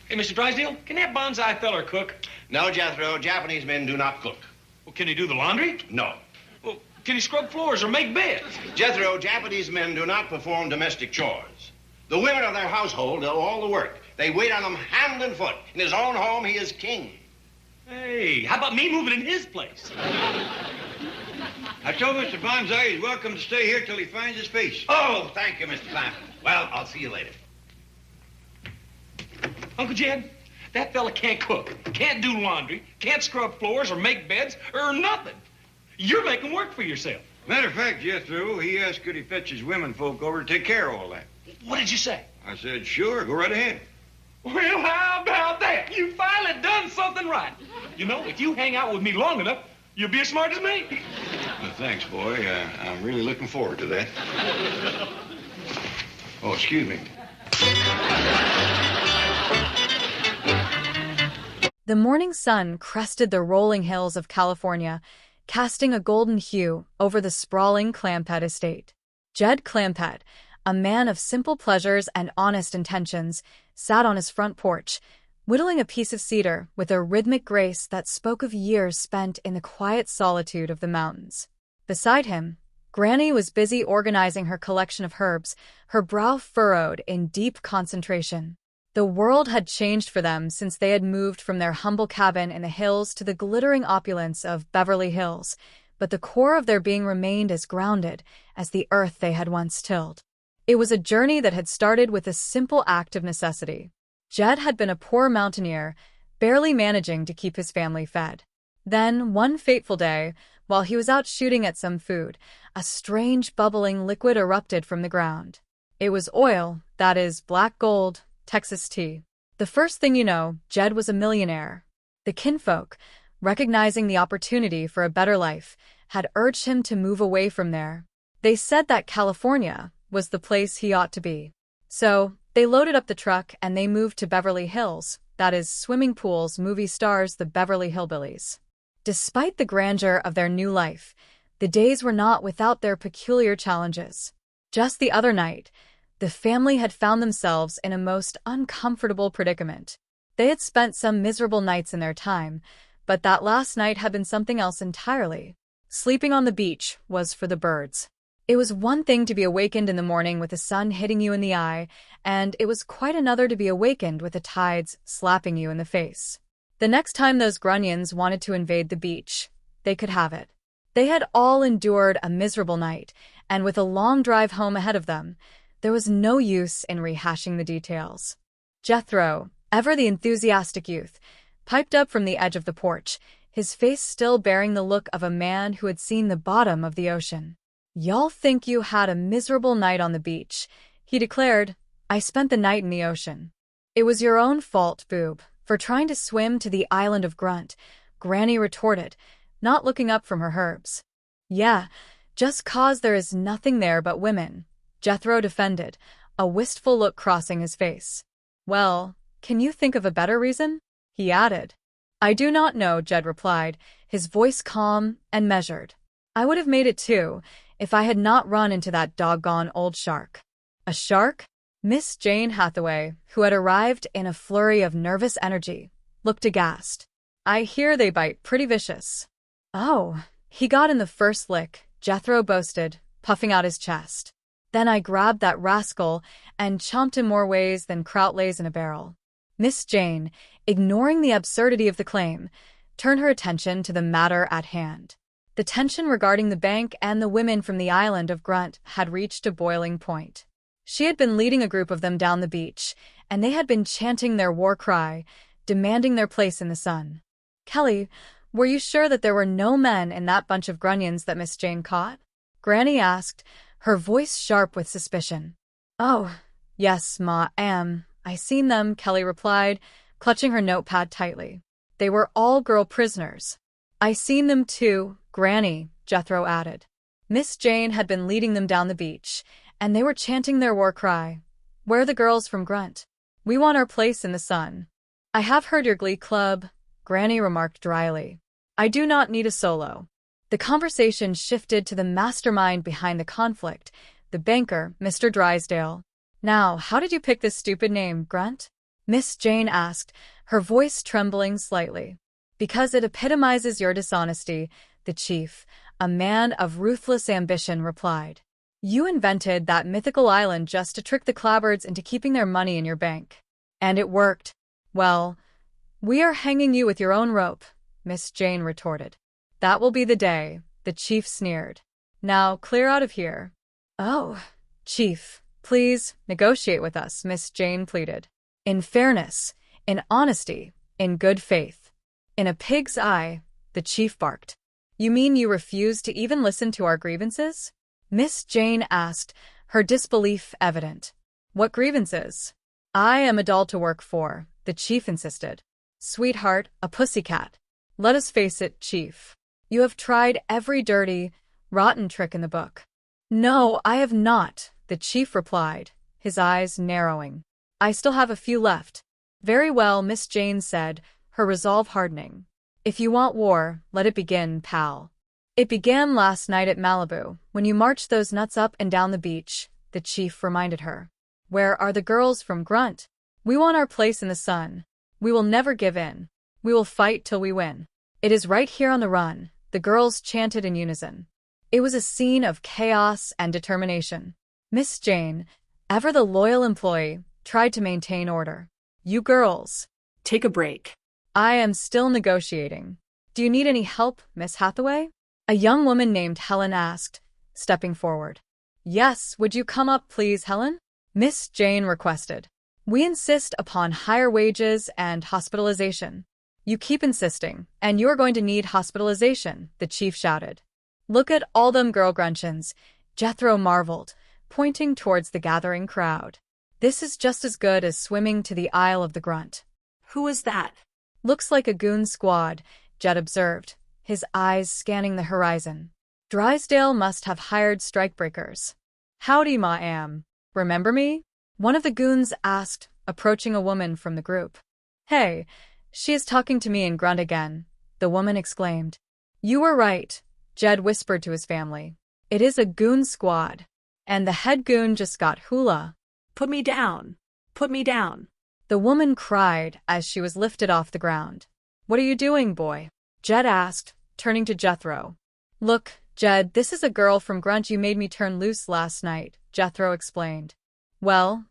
Hey, Mr. Drysdale, can that bonsai feller cook?
No, Jethro. Japanese men do not cook.
Well, can he do the laundry?
No.
Well, can he scrub floors or make beds?
Jethro, Japanese men do not perform domestic chores. The women of their household do all the work. They wait on him hand and foot. In his own home, he is king.
Hey, how about me moving in his place?
I told Mr. Bonsai he's welcome to stay here till he finds his face.
Oh, thank you, Mr. Clampton. Well, I'll see you later.
Uncle Jed, that fella can't cook, can't do laundry, can't scrub floors or make beds or nothing. You're making work for yourself.
Matter of fact, Jethro, he asked could he fetch his women folk over to take care of all that.
What did you say?
I said, sure, go right ahead.
Well, how about that? You finally done something right. You know, if you hang out with me long enough, you'll be as smart as me.
Well, thanks, boy. I'm really looking forward to that. Oh, excuse me.
The morning sun crested the rolling hills of California, casting a golden hue over the sprawling Clampett estate. Jed Clampett, a man of simple pleasures and honest intentions, sat on his front porch, whittling a piece of cedar with a rhythmic grace that spoke of years spent in the quiet solitude of the mountains. Beside him, Granny was busy organizing her collection of herbs, her brow furrowed in deep concentration. The world had changed for them since they had moved from their humble cabin in the hills to the glittering opulence of Beverly Hills, but the core of their being remained as grounded as the earth they had once tilled. It was a journey that had started with a simple act of necessity. Jed had been a poor mountaineer, barely managing to keep his family fed. Then, one fateful day, while he was out shooting at some food, a strange bubbling liquid erupted from the ground. It was oil, that is, black gold, Texas tea. The first thing you know, Jed was a millionaire. The kinfolk, recognizing the opportunity for a better life, had urged him to move away from there. They said that California was the place he ought to be. So, they loaded up the truck and they moved to Beverly Hills, that is, swimming pools, movie stars, the Beverly Hillbillies. Despite the grandeur of their new life, the days were not without their peculiar challenges. Just the other night, the family had found themselves in a most uncomfortable predicament. They had spent some miserable nights in their time, but that last night had been something else entirely. Sleeping on the beach was for the birds. It was one thing to be awakened in the morning with the sun hitting you in the eye, and it was quite another to be awakened with the tides slapping you in the face. The next time those grunions wanted to invade the beach, they could have it. They had all endured a miserable night, and with a long drive home ahead of them, there was no use in rehashing the details. Jethro, ever the enthusiastic youth, piped up from the edge of the porch, his face still bearing the look of a man who had seen the bottom of the ocean. "Y'all think you had a miserable night on the beach," he declared. "I spent the night in the ocean. It was your own fault, boob, for trying to swim to the island of Grun, Granny retorted, not looking up from her herbs. Yeah, just 'cause there is nothing there but women, Jethro defended, a wistful look crossing his face. Well, can you think of a better reason? He added. I do not know, Jed replied, his voice calm and measured. I would have made it too, if I had not run into that doggone old shark. A shark? Miss Jane Hathaway, who had arrived in a flurry of nervous energy, looked aghast. I hear they bite pretty vicious. Oh, he got in the first lick, Jethro boasted, puffing out his chest. Then I grabbed that rascal and chomped him more ways than kraut lays in a barrel. Miss Jane, ignoring the absurdity of the claim, turned her attention to the matter at hand. The tension regarding the bank and the women from the island of Grun had reached a boiling point. She had been leading a group of them down the beach, and they had been chanting their war cry, demanding their place in the sun. Kelly, were you sure that there were no men in that bunch of grunions that Miss Jane caught? Granny asked, her voice sharp with suspicion. Oh, yes, Ma, I seen them, Kelly replied, clutching her notepad tightly. They were all girl prisoners. I seen them too, Granny, Jethro added. Miss Jane had been leading them down the beach, and they were chanting their war cry. We're the girls from Grun. We want our place in the sun. I have heard your glee club, Granny remarked dryly. I do not need a solo. The conversation shifted to the mastermind behind the conflict, the banker, Mr. Drysdale. Now, how did you pick this stupid name, Grun? Miss Jane asked, her voice trembling slightly. Because it epitomizes your dishonesty, the chief, a man of ruthless ambition, replied. You invented that mythical island just to trick the Clabbards into keeping their money in your bank. And it worked. Well, we are hanging you with your own rope, Miss Jane retorted. That will be the day, the chief sneered. Now, clear out of here. Oh, chief, please, negotiate with us, Miss Jane pleaded. In fairness, in honesty, in good faith. In a pig's eye, the chief barked. You mean you refuse to even listen to our grievances? Miss Jane asked, her disbelief evident. What grievances? I am a doll to work for, the chief insisted. Sweetheart, a pussycat. Let us face it, chief. You have tried every dirty, rotten trick in the book. No, I have not, the chief replied, his eyes narrowing. I still have a few left. Very well, Miss Jane said, her resolve hardening. If you want war, let it begin, pal. It began last night at Malibu, when you marched those nuts up and down the beach, the chief reminded her. Where are the girls from Grun? We want our place in the sun. We will never give in. We will fight till we win. It is right here on the run, the girls chanted in unison. It was a scene of chaos and determination. Miss Jane, ever the loyal employee, tried to maintain order. You girls,
take a break.
I am still negotiating. Do you need any help, Miss Hathaway? A young woman named Helen asked, stepping forward. Yes, would you come up, please, Helen? Miss Jane requested. We insist upon higher wages and hospitalization. You keep insisting, and you're going to need hospitalization, the chief shouted. Look at all them girl gruncheons, Jethro marveled, pointing towards the gathering crowd. This is just as good as swimming to the Isle of the Grun.
Who is that?
Looks like a goon squad, Jed observed, his eyes scanning the horizon. Drysdale must have hired strikebreakers. Howdy, ma'am. Remember me? One of the goons asked, approaching a woman from the group. Hey, she is talking to me in Grun again, the woman exclaimed. You were right, Jed whispered to his family. It is a goon squad. And the head goon just got hula.
Put me down. Put me down.
The woman cried as she was lifted off the ground. What are you doing, boy? Jed asked, turning to Jethro. Look, Jed, this is a girl from Grun you made me turn loose last night, Jethro explained. Well,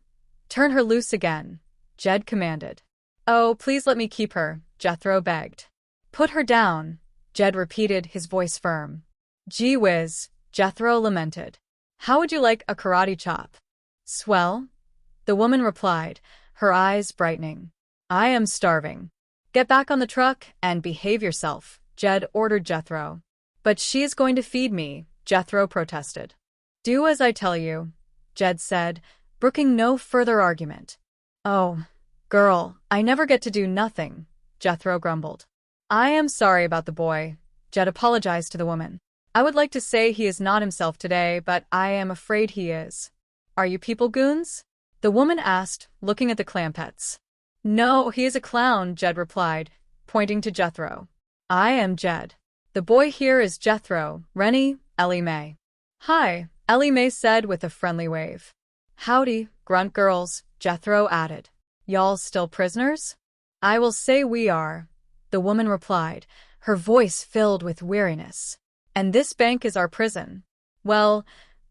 turn her loose again, Jed commanded. Oh, please let me keep her, Jethro begged. Put her down, Jed repeated, his voice firm. Gee whiz, Jethro lamented. How would you like a karate chop? Swell, the woman replied, her eyes brightening. I am starving. Get back on the truck and behave yourself, Jed ordered Jethro. But she is going to feed me, Jethro protested. Do as I tell you, Jed said, brooking no further argument. Oh, girl, I never get to do nothing, Jethro grumbled. I am sorry about the boy. Jed apologized to the woman. I would like to say he is not himself today, but I am afraid he is. Are you people goons? The woman asked, looking at the clampets. No, he is a clown, Jed replied, pointing to Jethro. I am Jed. The boy here is Jethro, Rennie, Ellie Mae. Hi, Ellie Mae said with a friendly wave. Howdy, grunt girls, Jethro added. Y'all still prisoners? I will say we are, the woman replied, her voice filled with weariness. And this bank is our prison. Well,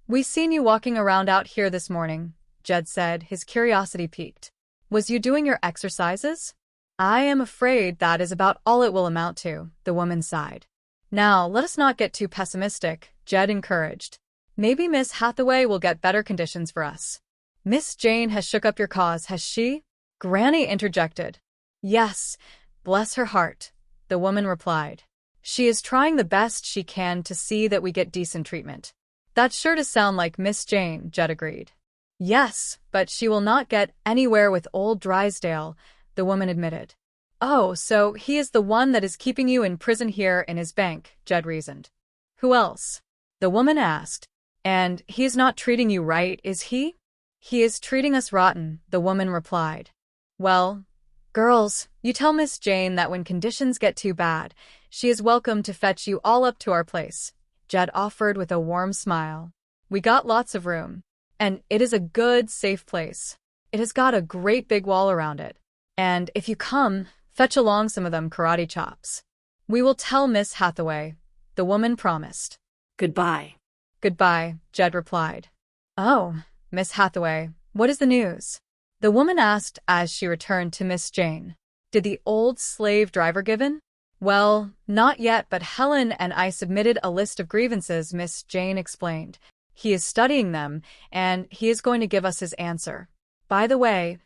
we seen you walking around out here this morning, Jed said, his curiosity piqued. Was you doing your exercises? I am afraid that is about all it will amount to, the woman sighed. Now, let us not get too pessimistic, Jed encouraged. Maybe Miss Hathaway will get better conditions for us. Miss Jane has shook up your cause, has she? Granny interjected. Yes, bless her heart, the woman replied. She is trying the best she can to see that we get decent treatment. That's sure to sound like Miss Jane, Jed agreed. Yes, but she will not get anywhere with old Drysdale, the woman admitted. Oh, so he is the one that is keeping you in prison here in his bank, Jed reasoned. Who else? The woman asked. And he is not treating you right, is he? He is treating us rotten, the woman replied. Well, girls, you tell Miss Jane that when conditions get too bad, she is welcome to fetch you all up to our place, Jed offered with a warm smile. We got lots of room. And it is a good, safe place. It has got a great big wall around it. And if you come, fetch along some of them karate chops. We will tell Miss Hathaway, the woman promised.
Goodbye.
Goodbye, Jed replied. Oh, Miss Hathaway, what is the news? The woman asked as she returned to Miss Jane. Did the old slave driver give in? Well, not yet, but Helen and I submitted a list of grievances, Miss Jane explained. He is studying them, and he is going to give us his answer. By the way,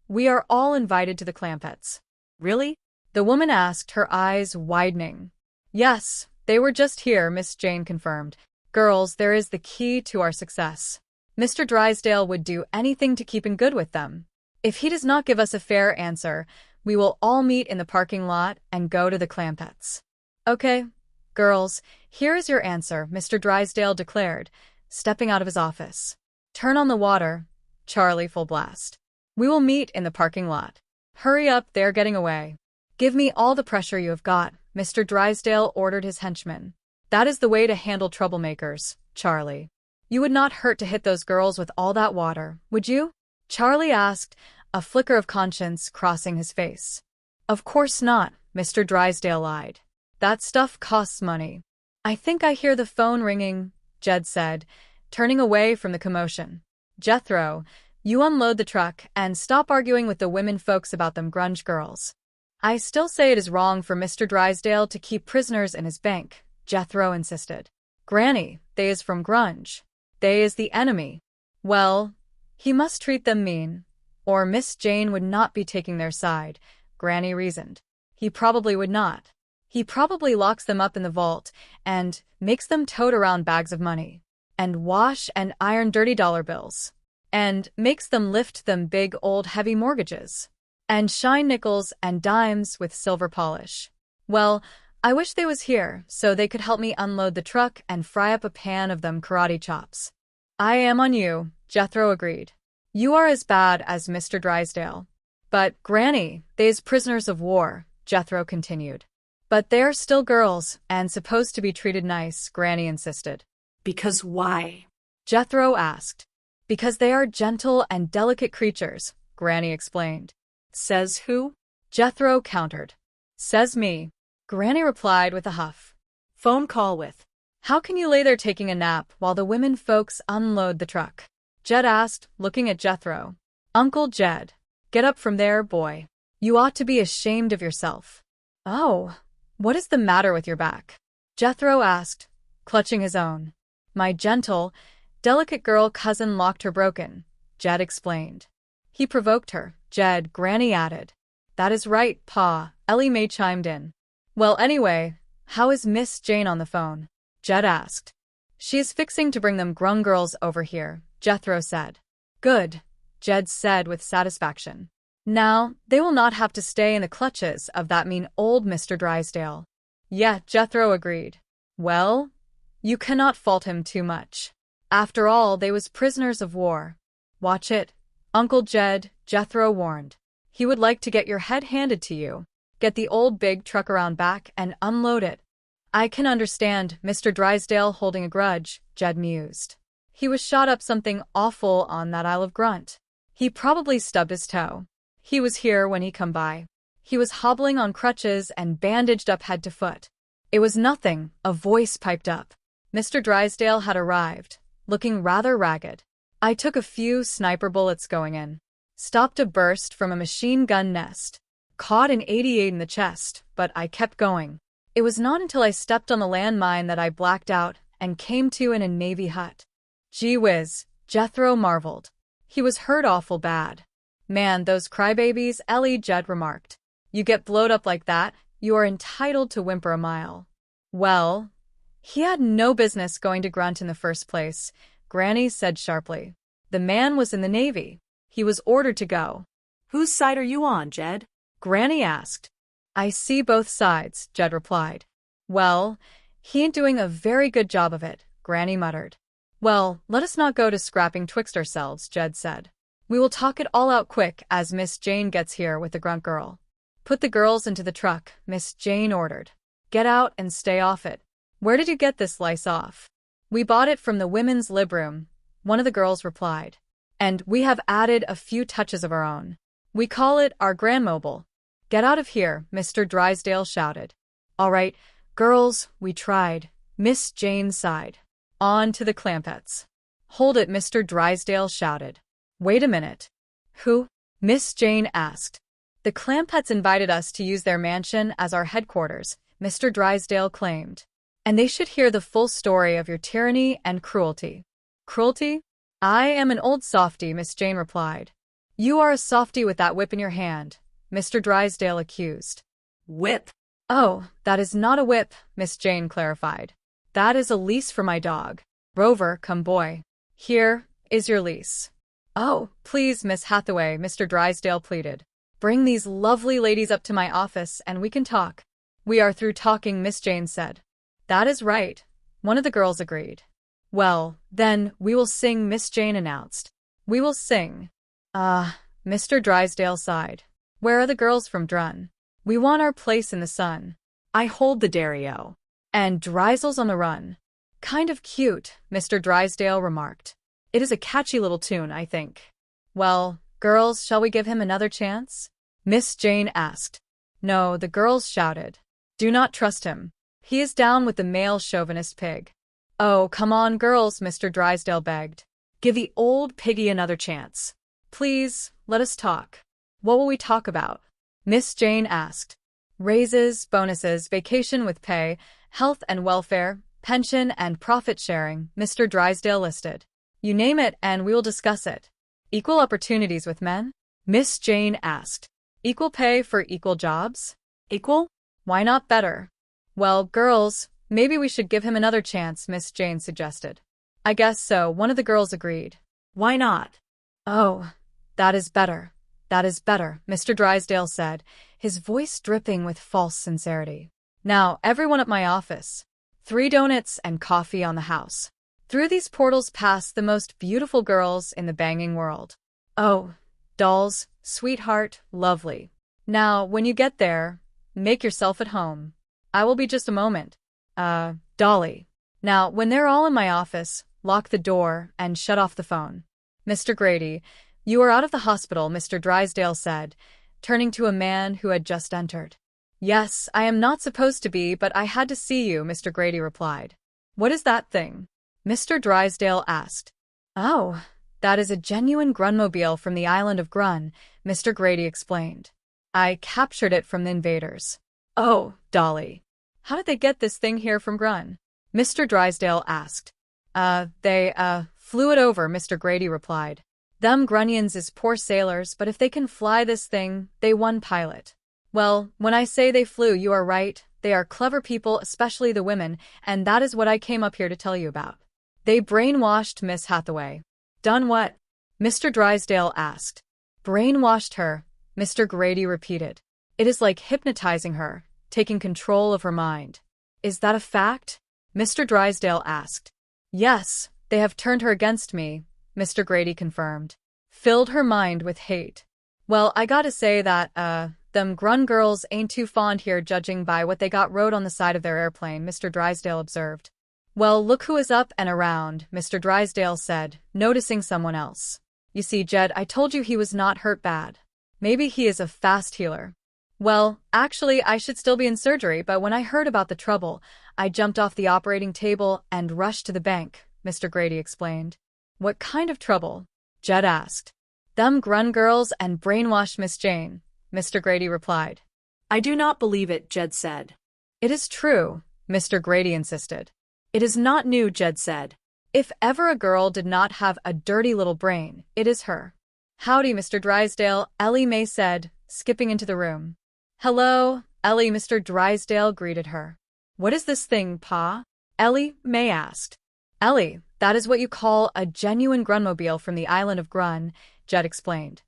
we are all invited to the clampets. Really? The woman asked, her eyes widening. Yes, they were just here, Miss Jane confirmed. Girls, there is the key to our success. Mr. Drysdale would do anything to keep in good with them. If he does not give us a fair answer, we will all meet in the parking lot and go to the clampets. Okay, girls, here is your answer, Mr. Drysdale declared, stepping out of his office. Turn on the water, Charlie full blast. We will meet in the parking lot. Hurry up, they're getting away. Give me all the pressure you have got, Mr. Drysdale ordered his henchman. That is the way to handle troublemakers, Charlie. You would not hurt to hit those girls with all that water, would you? Charlie asked, a flicker of conscience crossing his face. Of course not, Mr. Drysdale lied. That stuff costs money. I think I hear the phone ringing, Jed said, turning away from the commotion. Jethro, you unload the truck and stop arguing with the women folks about them grunge girls. I still say it is wrong for Mr. Drysdale to keep prisoners in his bank, Jethro insisted. Granny, they is from grunge. They is the enemy. Well, he must treat them mean, or Miss Jane would not be taking their side, Granny reasoned. He probably would not. He probably locks them up in the vault and makes them tote around bags of money, and wash and iron dirty dollar bills, and makes them lift them big old heavy mortgages, and shine nickels and dimes with silver polish. Well, I wish they was here so they could help me unload the truck and fry up a pan of them karate chops. I am on you, Jethro agreed. You are as bad as Mr. Drysdale. But, Granny, they's prisoners of war, Jethro continued. But they're still girls and supposed to be treated nice, Granny insisted.
Because why?
Jethro asked. Because they are gentle and delicate creatures, Granny explained. Says who? Jethro countered. Says me. Granny replied with a huff. Phone call with. How can you lay there taking a nap while the women folks unload the truck? Jed asked, looking at Jethro. Uncle Jed. Get up from there, boy. You ought to be ashamed of yourself. Oh, what is the matter with your back? Jethro asked, clutching his own. My gentle, delicate girl cousin locked her broken, Jed explained. He provoked her, Jed, Granny added. That is right, Pa, Ellie Mae chimed in. Well, anyway, how is Miss Jane on the phone? Jed asked. She is fixing to bring them Grun girls over here, Jethro said. Good, Jed said with satisfaction. Now, they will not have to stay in the clutches of that mean old Mr. Drysdale. Yeah, Jethro agreed. Well, you cannot fault him too much. After all, they was prisoners of war. Watch it, Uncle Jed, Jethro warned. He would like to get your head handed to you. Get the old big truck around back and unload it. I can understand Mr. Drysdale holding a grudge, Jed mused. He was shot up something awful on that Isle of Grunt. He probably stubbed his toe. He was here when he come by. He was hobbling on crutches and bandaged up head to foot. It was nothing, a voice piped up. Mr. Drysdale had arrived, looking rather ragged. I took a few sniper bullets going in. Stopped a burst from a machine gun nest. Caught an 88 in the chest, but I kept going. It was not until I stepped on the landmine that I blacked out and came to in a Navy hut. Gee whiz, Jethro marveled. He was hurt awful bad. Man, those crybabies, Ellie, Jed remarked. You get blowed up like that, you are entitled to whimper a mile. Well, he had no business going to Grunt in the first place, Granny said sharply. The man was in the Navy. He was ordered to go.
Whose side are you on, Jed?
Granny asked. I see both sides, Jed replied. Well, he ain't doing a very good job of it, Granny muttered. Well, let us not go to scrapping twixt ourselves, Jed said. We will talk it all out quick as Miss Jane gets here with the Grunt girl. Put the girls into the truck, Miss Jane ordered. Get out and stay off it. Where did you get this lice off? We bought it from the women's lib room, one of the girls replied. And we have added a few touches of our own. We call it our Grand Mobile. Get out of here, Mr. Drysdale shouted. All right, girls, we tried. Miss Jane sighed. On to the clampets. Hold it, Mr. Drysdale shouted. Wait a minute. Who? Miss Jane asked. The Clampets invited us to use their mansion as our headquarters, Mr. Drysdale claimed. And they should hear the full story of your tyranny and cruelty. Cruelty? I am an old softy, Miss Jane replied. You are a softy with that whip in your hand, Mr. Drysdale accused.
Whip?
Oh, that is not a whip, Miss Jane clarified. That is a leash for my dog. Rover, come boy. Here is your leash. Oh, please, Miss Hathaway, Mr. Drysdale pleaded. Bring these lovely ladies up to my office and we can talk. We are through talking, Miss Jane said. That is right, one of the girls agreed. Well, then, we will sing, Miss Jane announced. We will sing. Mr. Drysdale sighed. Where are the girls from Grun? We want our place in the sun.
I hold the Dario.
And Drysel's on the run. Kind of cute, Mr. Drysdale remarked. It is a catchy little tune, I think. Well, girls, shall we give him another chance? Miss Jane asked. No, the girls shouted. Do not trust him. He is down with the male chauvinist pig. Oh, come on, girls, Mr. Drysdale begged. Give the old piggy another chance. Please, let us talk. What will we talk about? Miss Jane asked. Raises, bonuses, vacation with pay, health and welfare, pension and profit sharing, Mr. Drysdale listed. You name it and we will discuss it. Equal opportunities with men? Miss Jane asked. Equal pay for equal jobs? Equal? Why not better? Well, girls, maybe we should give him another chance, Miss Jane suggested. I guess so, one of the girls agreed. Why not? Oh, that is better. That is better, Mr. Drysdale said, his voice dripping with false sincerity. Now, everyone at my office. 3 donuts and coffee on the house. Through these portals pass the most beautiful girls in the banging world. Oh, dolls, sweetheart, lovely. Now, when you get there, make yourself at home. I will be just a moment. Dolly. Now, when they're all in my office, lock the door and shut off the phone. Mr. Grady, you are out of the hospital, Mr. Drysdale said, turning to a man who had just entered. Yes, I am not supposed to be, but I had to see you, Mr. Grady replied. What is that thing? Mr. Drysdale asked. Oh, that is a genuine Grunmobile from the island of Grun, Mr. Grady explained. I captured it from the invaders. Oh, Dolly. How did they get this thing here from Grun? Mr. Drysdale asked. They flew it over, Mr. Grady replied. Them Grunions is poor sailors, but if they can fly this thing, they one pilot. Well, when I say they flew, you are right. They are clever people, especially the women, and that is what I came up here to tell you about. They brainwashed Miss Hathaway. Done what? Mr. Drysdale asked. Brainwashed her. Mr. Grady repeated. It is like hypnotizing her, taking control of her mind. Is that a fact? Mr. Drysdale asked. Yes, they have turned her against me, Mr. Grady confirmed. Filled her mind with hate. Well, I gotta say that, them Grun girls ain't too fond here judging by what they got wrote on the side of their airplane, Mr. Drysdale observed. Well, look who is up and around, Mr. Drysdale said, noticing someone else. You see, Jed, I told you he was not hurt bad. Maybe he is a fast healer. Well, actually, I should still be in surgery, but when I heard about the trouble, I jumped off the operating table and rushed to the bank, Mr. Grady explained. What kind of trouble? Jed asked. Them Grun girls and brainwashed Miss Jane, Mr. Grady replied.
I do not believe it, Jed said.
It is true, Mr. Grady insisted. It is not new, Jed said. If ever a girl did not have a dirty little brain, it is her. Howdy, Mr. Drysdale, Ellie Mae said, skipping into the room. Hello, Ellie, Mr. Drysdale greeted her. What is this thing, Pa? Ellie Mae asked. Ellie, that is what you call a genuine Grunmobile from the island of Grun, Jed explained.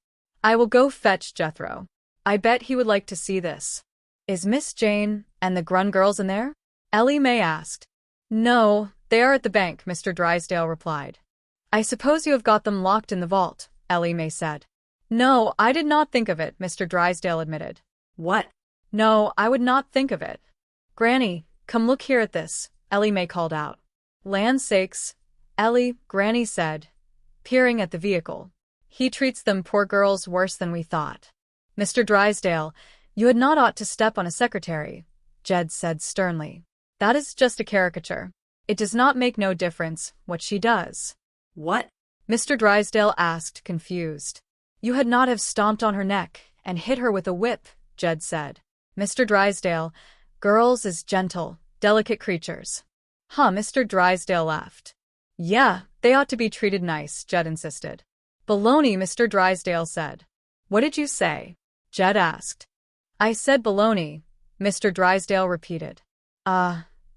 I will go fetch Jethro. I bet he would like to see this. Is Miss Jane and the Grun girls in there? Ellie Mae asked. No, they are at the bank, Mr. Drysdale replied. I suppose you have got them locked in the vault, Ellie Mae said. No, I did not think of it, Mr. Drysdale admitted.
What?
No, I would not think of it. Granny, come look here at this, Ellie Mae called out. Land's sakes, Ellie, Granny said, peering at the vehicle. He treats them poor girls worse than we thought. Mr. Drysdale, you had not ought to step on a secretary, Jed said sternly. That is just a caricature. It does not make no difference what she does.
What?
Mr. Drysdale asked, confused. You had not have stomped on her neck and hit her with a whip, Jed said. Mr. Drysdale, girls is gentle, delicate creatures. Huh, Mr. Drysdale laughed. Yeah, they ought to be treated nice, Jed insisted. Baloney, Mr. Drysdale said. What did you say? Jed asked. I said baloney, Mr. Drysdale repeated.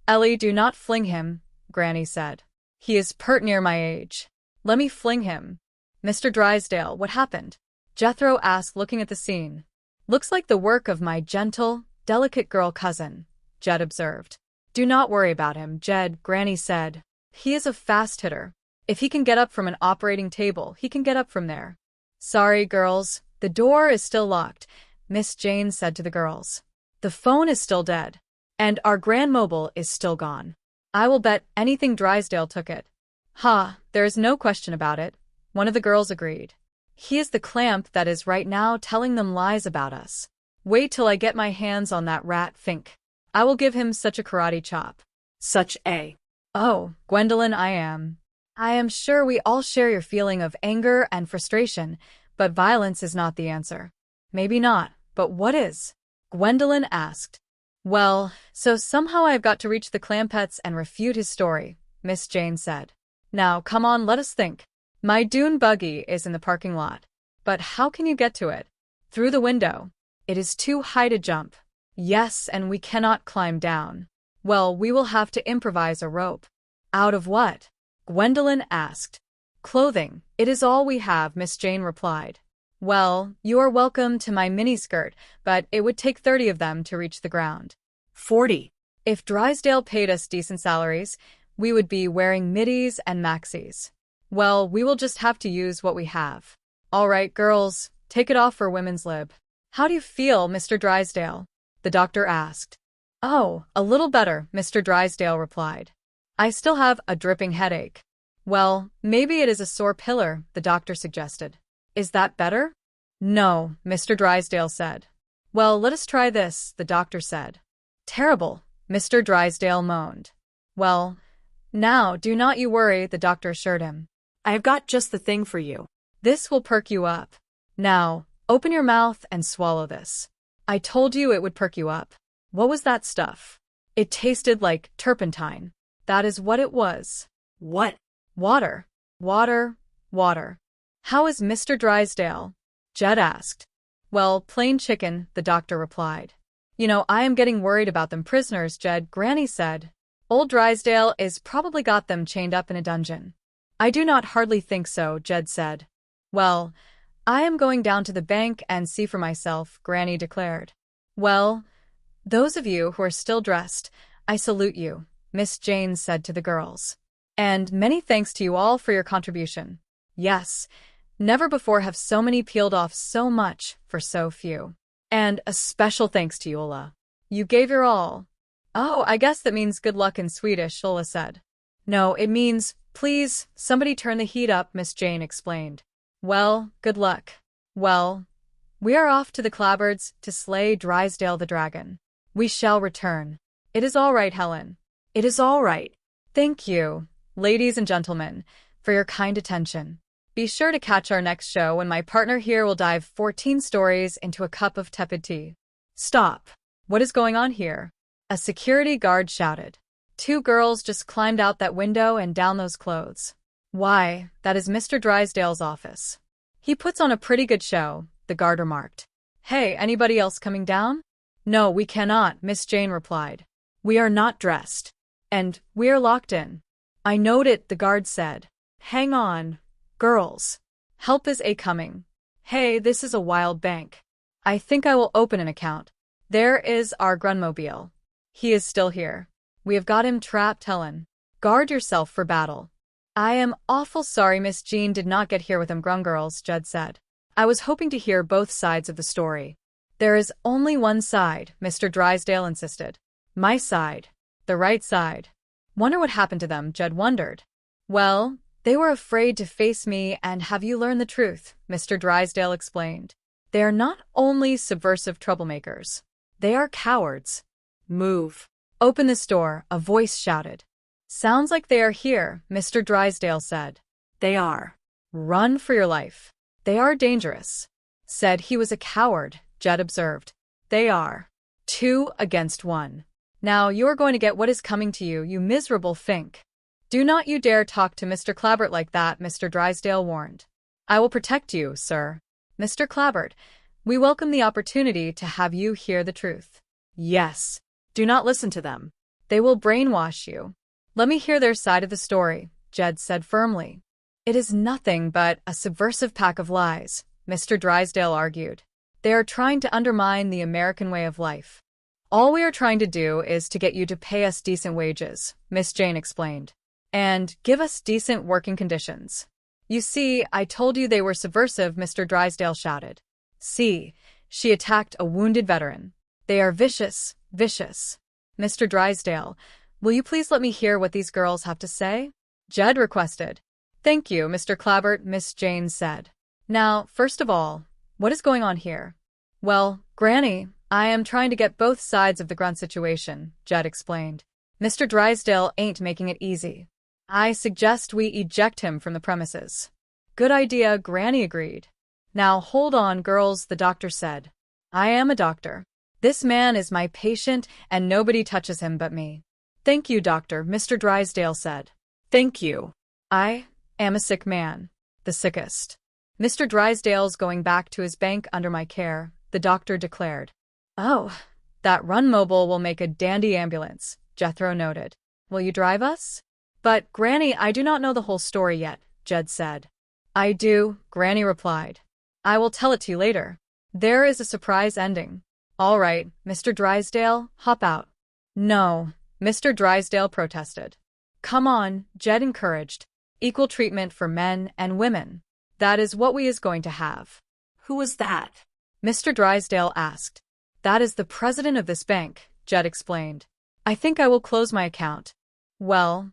Ellie, do not fling him, Granny said. He is pert near my age. Let me fling him. Mr. Drysdale, what happened? Jethro asked, looking at the scene. Looks like the work of my gentle, delicate girl cousin, Jed observed. Do not worry about him, Jed, Granny said. He is a fast hitter. If he can get up from an operating table, he can get up from there. Sorry, girls, the door is still locked, Miss Jane said to the girls. The phone is still dead. And our Grand Mobile is still gone. I will bet anything Drysdale took it. Ha, there is no question about it, one of the girls agreed. He is the clamp that is right now telling them lies about us. Wait till I get my hands on that rat Fink. I will give him such a karate chop.
Such a.
Oh, Gwendolyn, I am sure we all share your feeling of anger and frustration, but violence is not the answer. Maybe not, but what is? Gwendolyn asked. Well, so somehow I've got to reach the Clampets and refute his story, Miss Jane said. Now, come on, let us think. My dune buggy is in the parking lot. But how can you get to it? Through the window. It is too high to jump. Yes, and we cannot climb down. Well, we will have to improvise a rope. Out of what? Gwendolyn asked. Clothing. It is all we have, Miss Jane replied. Well, you are welcome to my miniskirt, but it would take 30 of them to reach the ground.
40.
If Drysdale paid us decent salaries, we would be wearing middies and maxis. Well, we will just have to use what we have. All right, girls, take it off for women's lib. How do you feel, Mr. Drysdale? The doctor asked. Oh, a little better, Mr. Drysdale replied. I still have a dripping headache. Well, maybe it is a sore pillar, the doctor suggested. Is that better? No, Mr. Drysdale said. Well, let us try this, the doctor said. Terrible, Mr. Drysdale moaned. Well, now, do not you worry, the doctor assured him.
I have got just the thing for you.
This will perk you up. Now, open your mouth and swallow this. I told you it would perk you up. What was that stuff? It tasted like turpentine. That is what it was.
What?
Water. Water. Water. How is Mr. Drysdale? Jed asked. Well, plain chicken, the doctor replied. You know, I am getting worried about them prisoners, Jed, Granny said. Old Drysdale is probably got them chained up in a dungeon. I do not hardly think so, Jed said. Well, I am going down to the bank and see for myself, Granny declared. Well, those of you who are still dressed, I salute you, Miss Jane said to the girls. And many thanks to you all for your contribution. Yes, never before have so many peeled off so much for so few. And a special thanks to you, Ola. You gave your all. Oh, I guess that means good luck in Swedish, Ola said. No, it means, please, somebody turn the heat up, Miss Jane explained. Well, good luck. Well, we are off to the Clabbards to slay Drysdale the dragon. We shall return. It is all right, Helen. It is all right. Thank you, ladies and gentlemen, for your kind attention. Be sure to catch our next show when my partner here will dive 14 stories into a cup of tepid tea. Stop. What is going on here? A security guard shouted. 2 girls just climbed out that window and down those clothes. Why, that is Mr. Drysdale's office. He puts on a pretty good show, the guard remarked. Hey, anybody else coming down? No, we cannot, Miss Jane replied. We are not dressed. And we're locked in. I knowed it, the guard said. Hang on, girls. Help is coming. Hey, this is a wild bank. I think I will open an account. There is our Grunmobile. He is still here. We have got him trapped, Helen. Guard yourself for battle. I am awful sorry Miss Jean did not get here with them Grun girls, Judd said. I was hoping to hear both sides of the story. There is only one side, Mr. Drysdale insisted. My side. The right side. Wonder what happened to them, Judd wondered. Well, they were afraid to face me and have you learn the truth, Mr. Drysdale explained. They are not only subversive troublemakers. They are cowards. Move. Open this door, a voice shouted. Sounds like they are here, Mr. Drysdale said. They are. Run for your life. They are dangerous. Said he was a coward, Judd observed. They are. 2 against 1. Now you are going to get what is coming to you, you miserable fink. Do not you dare talk to Mr. Clabbert like that, Mr. Drysdale warned. I will protect you, sir. Mr. Clabbert, we welcome the opportunity to have you hear the truth. Yes. Do not listen to them. They will brainwash you. Let me hear their side of the story, Jed said firmly. It is nothing but a subversive pack of lies, Mr. Drysdale argued. They are trying to undermine the American way of life. All we are trying to do is to get you to pay us decent wages, Miss Jane explained. And give us decent working conditions. You see, I told you they were subversive, Mr. Drysdale shouted. See, she attacked a wounded veteran. They are vicious, vicious. Mr. Drysdale, will you please let me hear what these girls have to say? Jed requested. Thank you, Mr. Clabbert, Miss Jane said. Now, first of all, what is going on here? Well, Granny, I am trying to get both sides of the Grun situation, Jed explained. Mr. Drysdale ain't making it easy. I suggest we eject him from the premises. Good idea, Granny agreed. Now hold on, girls, the doctor said. I am a doctor. This man is my patient and nobody touches him but me. Thank you, doctor, Mr. Drysdale said. Thank you. I am a sick man. The sickest. Mr. Drysdale's going back to his bank under my care, the doctor declared. Oh, that Run Mobile will make a dandy ambulance, Jethro noted. Will you drive us? But, Granny, I do not know the whole story yet, Jed said. I do, Granny replied. I will tell it to you later. There is a surprise ending. All right, Mr. Drysdale, hop out. No, Mr. Drysdale protested. Come on, Jed encouraged. Equal treatment for men and women. That is what we is going to have.
Who was that?
Mr. Drysdale asked. That is the president of this bank, Jed explained. I think I will close my account. Well,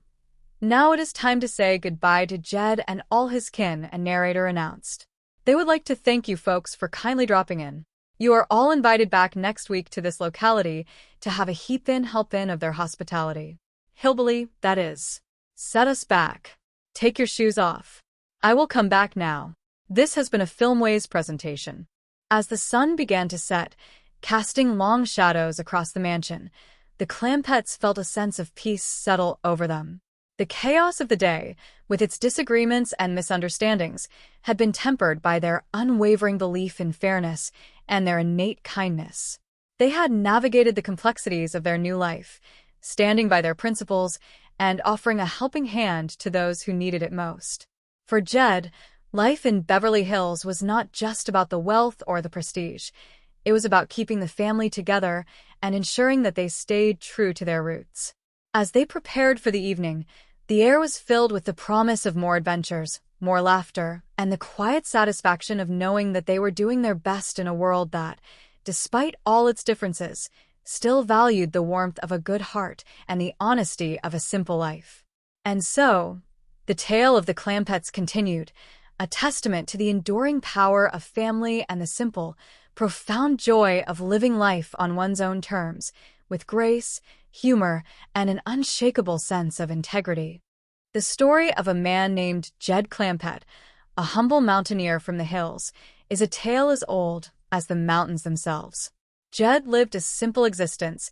now it is time to say goodbye to Jed and all his kin, a narrator announced. They would like to thank you folks for kindly dropping in. You are all invited back next week to this locality to have a help in of their hospitality. Hillbilly, that is. Set us back. Take your shoes off. I will come back now. This has been a Filmways presentation. As the sun began to set, casting long shadows across the mansion, the Clampets felt a sense of peace settle over them. The chaos of the day, with its disagreements and misunderstandings, had been tempered by their unwavering belief in fairness and their innate kindness. They had navigated the complexities of their new life, standing by their principles and offering a helping hand to those who needed it most. For Jed, Life in Beverly Hills was not just about the wealth or the prestige. It was about keeping the family together and ensuring that they stayed true to their roots. As they prepared for the evening, the air was filled with the promise of more adventures, more laughter, and the quiet satisfaction of knowing that they were doing their best in a world that, despite all its differences, still valued the warmth of a good heart and the honesty of a simple life. And so, the tale of the Clampetts continued, a testament to the enduring power of family and the simple, profound joy of living life on one's own terms, with grace, humor, and an unshakable sense of integrity. The story of a man named Jed Clampett, a humble mountaineer from the hills, is a tale as old as the mountains themselves. Jed lived a simple existence,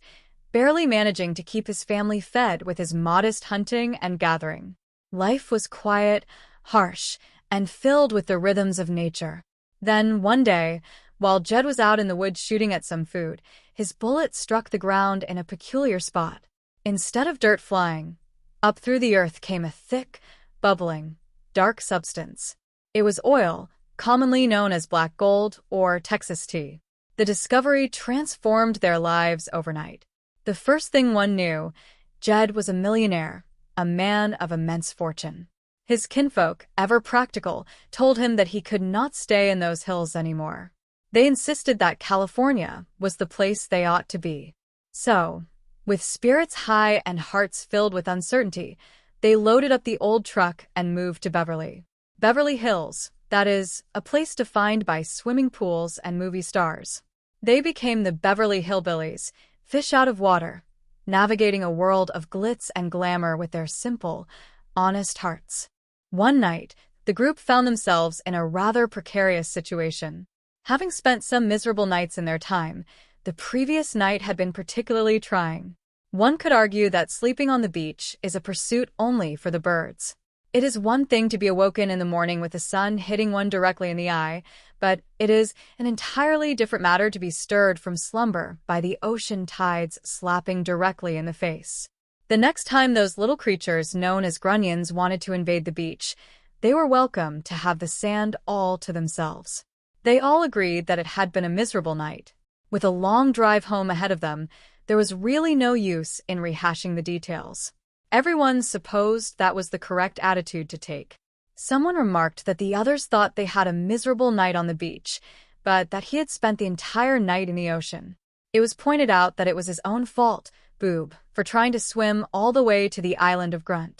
barely managing to keep his family fed with his modest hunting and gathering. Life was quiet, harsh, and filled with the rhythms of nature. Then, one day, while Jed was out in the woods shooting at some food, his bullet struck the ground in a peculiar spot. Instead of dirt flying, up through the earth came a thick, bubbling, dark substance. It was oil, commonly known as black gold or Texas tea. The discovery transformed their lives overnight. The first thing one knew, Jed was a millionaire, a man of immense fortune. His kinfolk, ever practical, told him that he could not stay in those hills anymore. They insisted that California was the place they ought to be. So, with spirits high and hearts filled with uncertainty, they loaded up the old truck and moved to Beverly. Beverly Hills, that is, a place defined by swimming pools and movie stars. They became the Beverly Hillbillies, fish out of water, navigating a world of glitz and glamour with their simple, honest hearts. One night, the group found themselves in a rather precarious situation. Having spent some miserable nights in their time, the previous night had been particularly trying. One could argue that sleeping on the beach is a pursuit only for the birds. It is one thing to be awoken in the morning with the sun hitting one directly in the eye, but it is an entirely different matter to be stirred from slumber by the ocean tides slapping directly in the face. The next time those little creatures known as grunions wanted to invade the beach, they were welcome to have the sand all to themselves. They all agreed that it had been a miserable night. With a long drive home ahead of them, there was really no use in rehashing the details. Everyone supposed that was the correct attitude to take. Someone remarked that the others thought they had a miserable night on the beach, but that he had spent the entire night in the ocean. It was pointed out that it was his own fault, Boob, for trying to swim all the way to the island of Grun.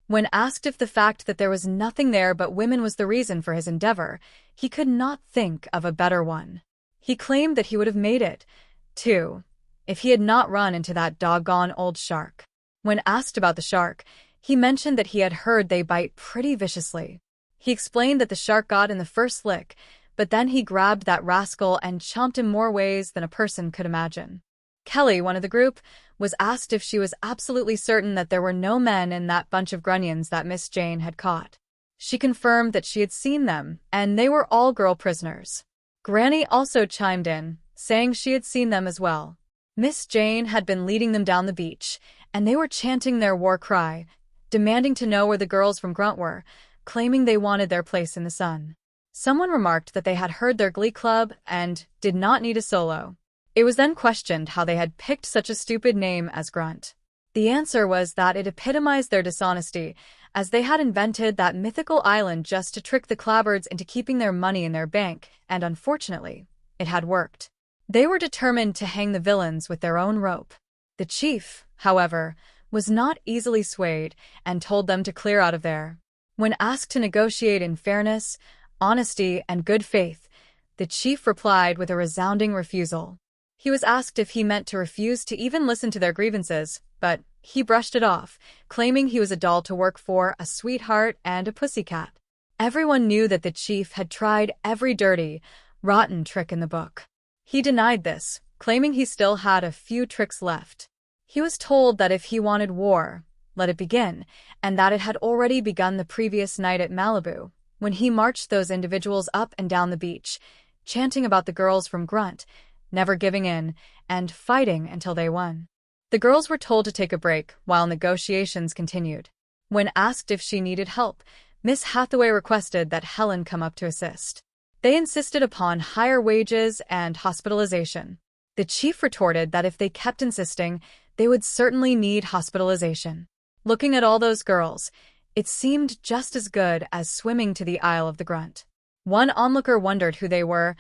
When asked if the fact that there was nothing there but women was the reason for his endeavor, he could not think of a better one. He claimed that he would have made it, too, if he had not run into that doggone old shark. When asked about the shark, he mentioned that he had heard they bite pretty viciously. He explained that the shark got in the first lick, but then he grabbed that rascal and chomped him more ways than a person could imagine. Kelly, one of the group, was asked if she was absolutely certain that there were no men in that bunch of grunions that Miss Jane had caught. She confirmed that she had seen them, and they were all girl prisoners. Granny also chimed in, saying she had seen them as well. Miss Jane had been leading them down the beach, and they were chanting their war cry, demanding to know where the girls from Grun were, claiming they wanted their place in the sun. Someone remarked that they had heard their glee club and did not need a solo. It was then questioned how they had picked such a stupid name as Grun. The answer was that it epitomized their dishonesty, as they had invented that mythical island just to trick the Clabbards into keeping their money in their bank, and unfortunately, it had worked. They were determined to hang the villains with their own rope. The chief, however, was not easily swayed and told them to clear out of there. When asked to negotiate in fairness, honesty, and good faith, the chief replied with a resounding refusal. He was asked if he meant to refuse to even listen to their grievances, but he brushed it off, claiming he was a doll to work for, a sweetheart, and a pussycat. Everyone knew that the chief had tried every dirty, rotten trick in the book. He denied this, claiming he still had a few tricks left. He was told that if he wanted war, let it begin, and that it had already begun the previous night at Malibu, when he marched those individuals up and down the beach, chanting about the girls from Grun, never giving in, and fighting until they won. The girls were told to take a break while negotiations continued. When asked if she needed help, Miss Hathaway requested that Helen come up to assist. They insisted upon higher wages and hospitalization. The chief retorted that if they kept insisting, they would certainly need hospitalization. Looking at all those girls, it seemed just as good as swimming to the Isle of the Grunt. One onlooker wondered who they were,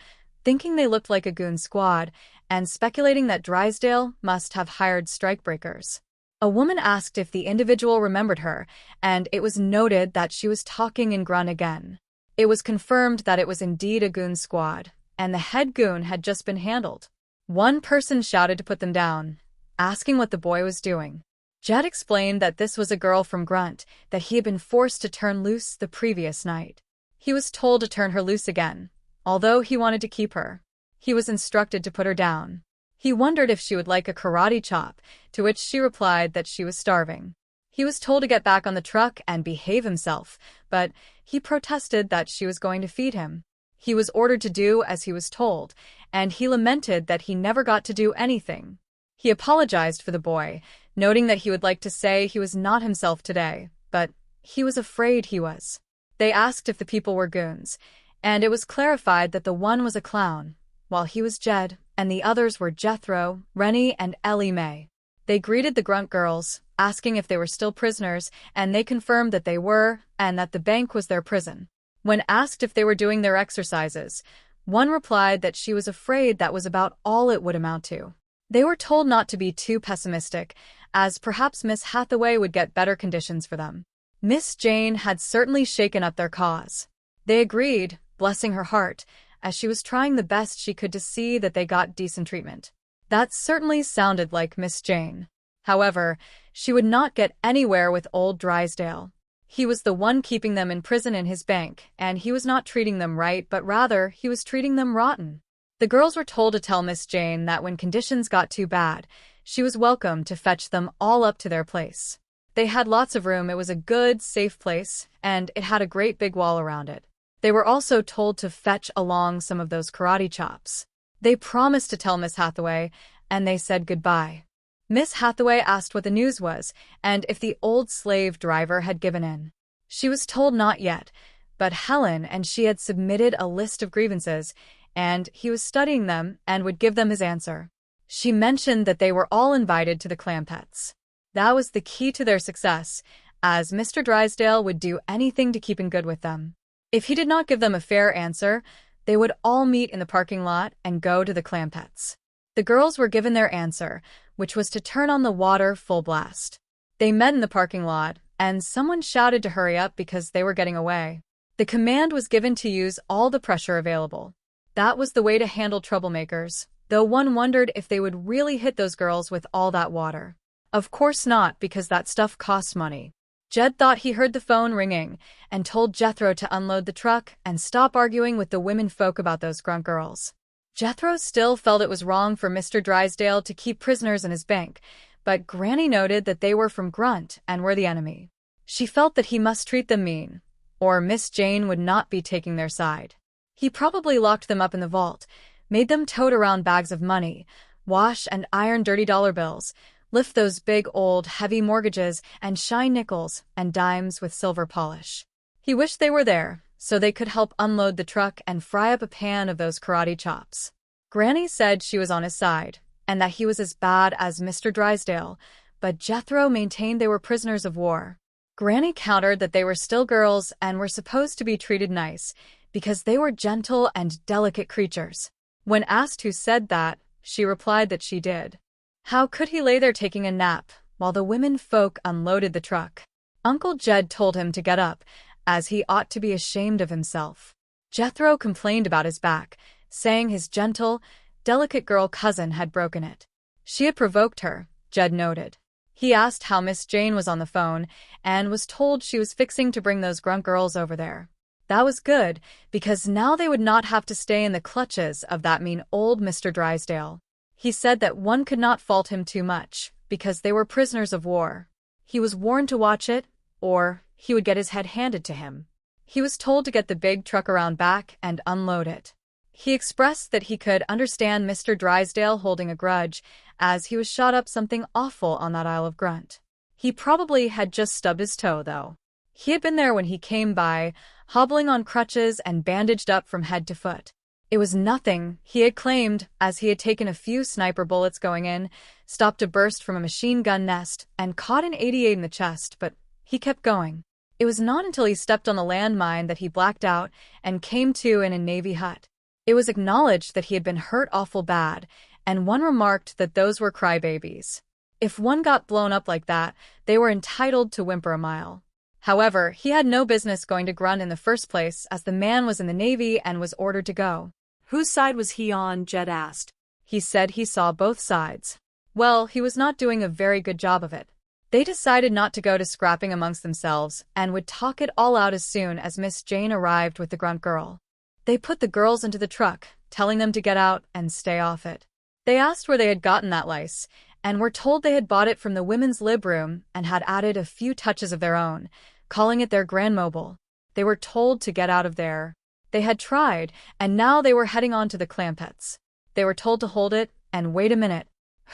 thinking they looked like a goon squad, and speculating that Drysdale must have hired strikebreakers. A woman asked if the individual remembered her, and it was noted that she was talking in Grun again. It was confirmed that it was indeed a goon squad, and the head goon had just been handled. One person shouted to put them down, asking what the boy was doing. Jed explained that this was a girl from Grunt that he had been forced to turn loose the previous night. He was told to turn her loose again, although he wanted to keep her. He was instructed to put her down. He wondered if she would like a karate chop, to which she replied that she was starving. He was told to get back on the truck and behave himself, but he protested that she was going to feed him. He was ordered to do as he was told, and he lamented that he never got to do anything. He apologized for the boy, noting that he would like to say he was not himself today, but he was afraid he was. They asked if the people were goons, and it was clarified that the one was a clown, while he was Jed, and the others were Jethro, Rennie, and Ellie Mae. They greeted the Grunt girls, asking if they were still prisoners, and they confirmed that they were, and that the bank was their prison. When asked if they were doing their exercises, one replied that she was afraid that was about all it would amount to. They were told not to be too pessimistic, as perhaps Miss Hathaway would get better conditions for them. Miss Jane had certainly shaken up their cause. They agreed, blessing her heart, as she was trying the best she could to see that they got decent treatment. That certainly sounded like Miss Jane. However, she would not get anywhere with old Drysdale. He was the one keeping them in prison in his bank, and he was not treating them right, but rather he was treating them rotten. The girls were told to tell Miss Jane that when conditions got too bad, she was welcome to fetch them all up to their place. They had lots of room, it was a good, safe place, and it had a great big wall around it. They were also told to fetch along some of those karate chops. They promised to tell Miss Hathaway, and they said goodbye. Miss Hathaway asked what the news was, and if the old slave driver had given in. She was told not yet, but Helen and she had submitted a list of grievances, and he was studying them and would give them his answer. She mentioned that they were all invited to the Clampets. That was the key to their success, as Mr. Drysdale would do anything to keep in good with them. If he did not give them a fair answer, they would all meet in the parking lot and go to the Clampets. The girls were given their answer, which was to turn on the water full blast. They met in the parking lot, and someone shouted to hurry up because they were getting away. The command was given to use all the pressure available. That was the way to handle troublemakers, though one wondered if they would really hit those girls with all that water. Of course not, because that stuff costs money. Jed thought he heard the phone ringing and told Jethro to unload the truck and stop arguing with the women folk about those Grunt girls. Jethro still felt it was wrong for Mr. Drysdale to keep prisoners in his bank, but Granny noted that they were from Grunt and were the enemy. She felt that he must treat them mean, or Miss Jane would not be taking their side. He probably locked them up in the vault, made them tote around bags of money, wash and iron dirty dollar bills, lift those big old heavy mortgages, and shine nickels and dimes with silver polish. He wished they were there, so they could help unload the truck and fry up a pan of those karate chops. Granny said she was on his side, and that he was as bad as Mr. Drysdale, but Jethro maintained they were prisoners of war. Granny countered that they were still girls and were supposed to be treated nice, because they were gentle and delicate creatures. When asked who said that, she replied that she did. How could he lay there taking a nap while the women folk unloaded the truck? Uncle Jed told him to get up, as he ought to be ashamed of himself. Jethro complained about his back, saying his gentle, delicate girl cousin had broken it. She had provoked her, Jed noted. He asked how Miss Jane was on the phone, and was told she was fixing to bring those Grunt girls over there. That was good, because now they would not have to stay in the clutches of that mean old Mr. Drysdale. He said that one could not fault him too much, because they were prisoners of war. He was warned to watch it, or he would get his head handed to him. He was told to get the big truck around back and unload it. He expressed that he could understand Mr. Drysdale holding a grudge, as he was shot up something awful on that Isle of Grunt. He probably had just stubbed his toe, though. He had been there when he came by, hobbling on crutches and bandaged up from head to foot. It was nothing, he had claimed, as he had taken a few sniper bullets going in, stopped a burst from a machine gun nest, and caught an 88 in the chest, but he kept going. It was not until he stepped on the landmine that he blacked out and came to in a Navy hut. It was acknowledged that he had been hurt awful bad, and one remarked that those were crybabies. If one got blown up like that, they were entitled to whimper a mile. However, he had no business going to Grun in the first place, as the man was in the Navy and was ordered to go.
Whose side was he on? Jed asked.
He said he saw both sides. Well, he was not doing a very good job of it. They decided not to go to scrapping amongst themselves and would talk it all out as soon as Miss Jane arrived with the Grunt girl. They put the girls into the truck, telling them to get out and stay off it. They asked where they had gotten that lice, and were told they had bought it from the women's lib room and had added a few touches of their own, calling it their Grand Mobile. They were told to get out of there. They had tried, and now they were heading on to the Clampets. They were told to hold it, and wait a minute.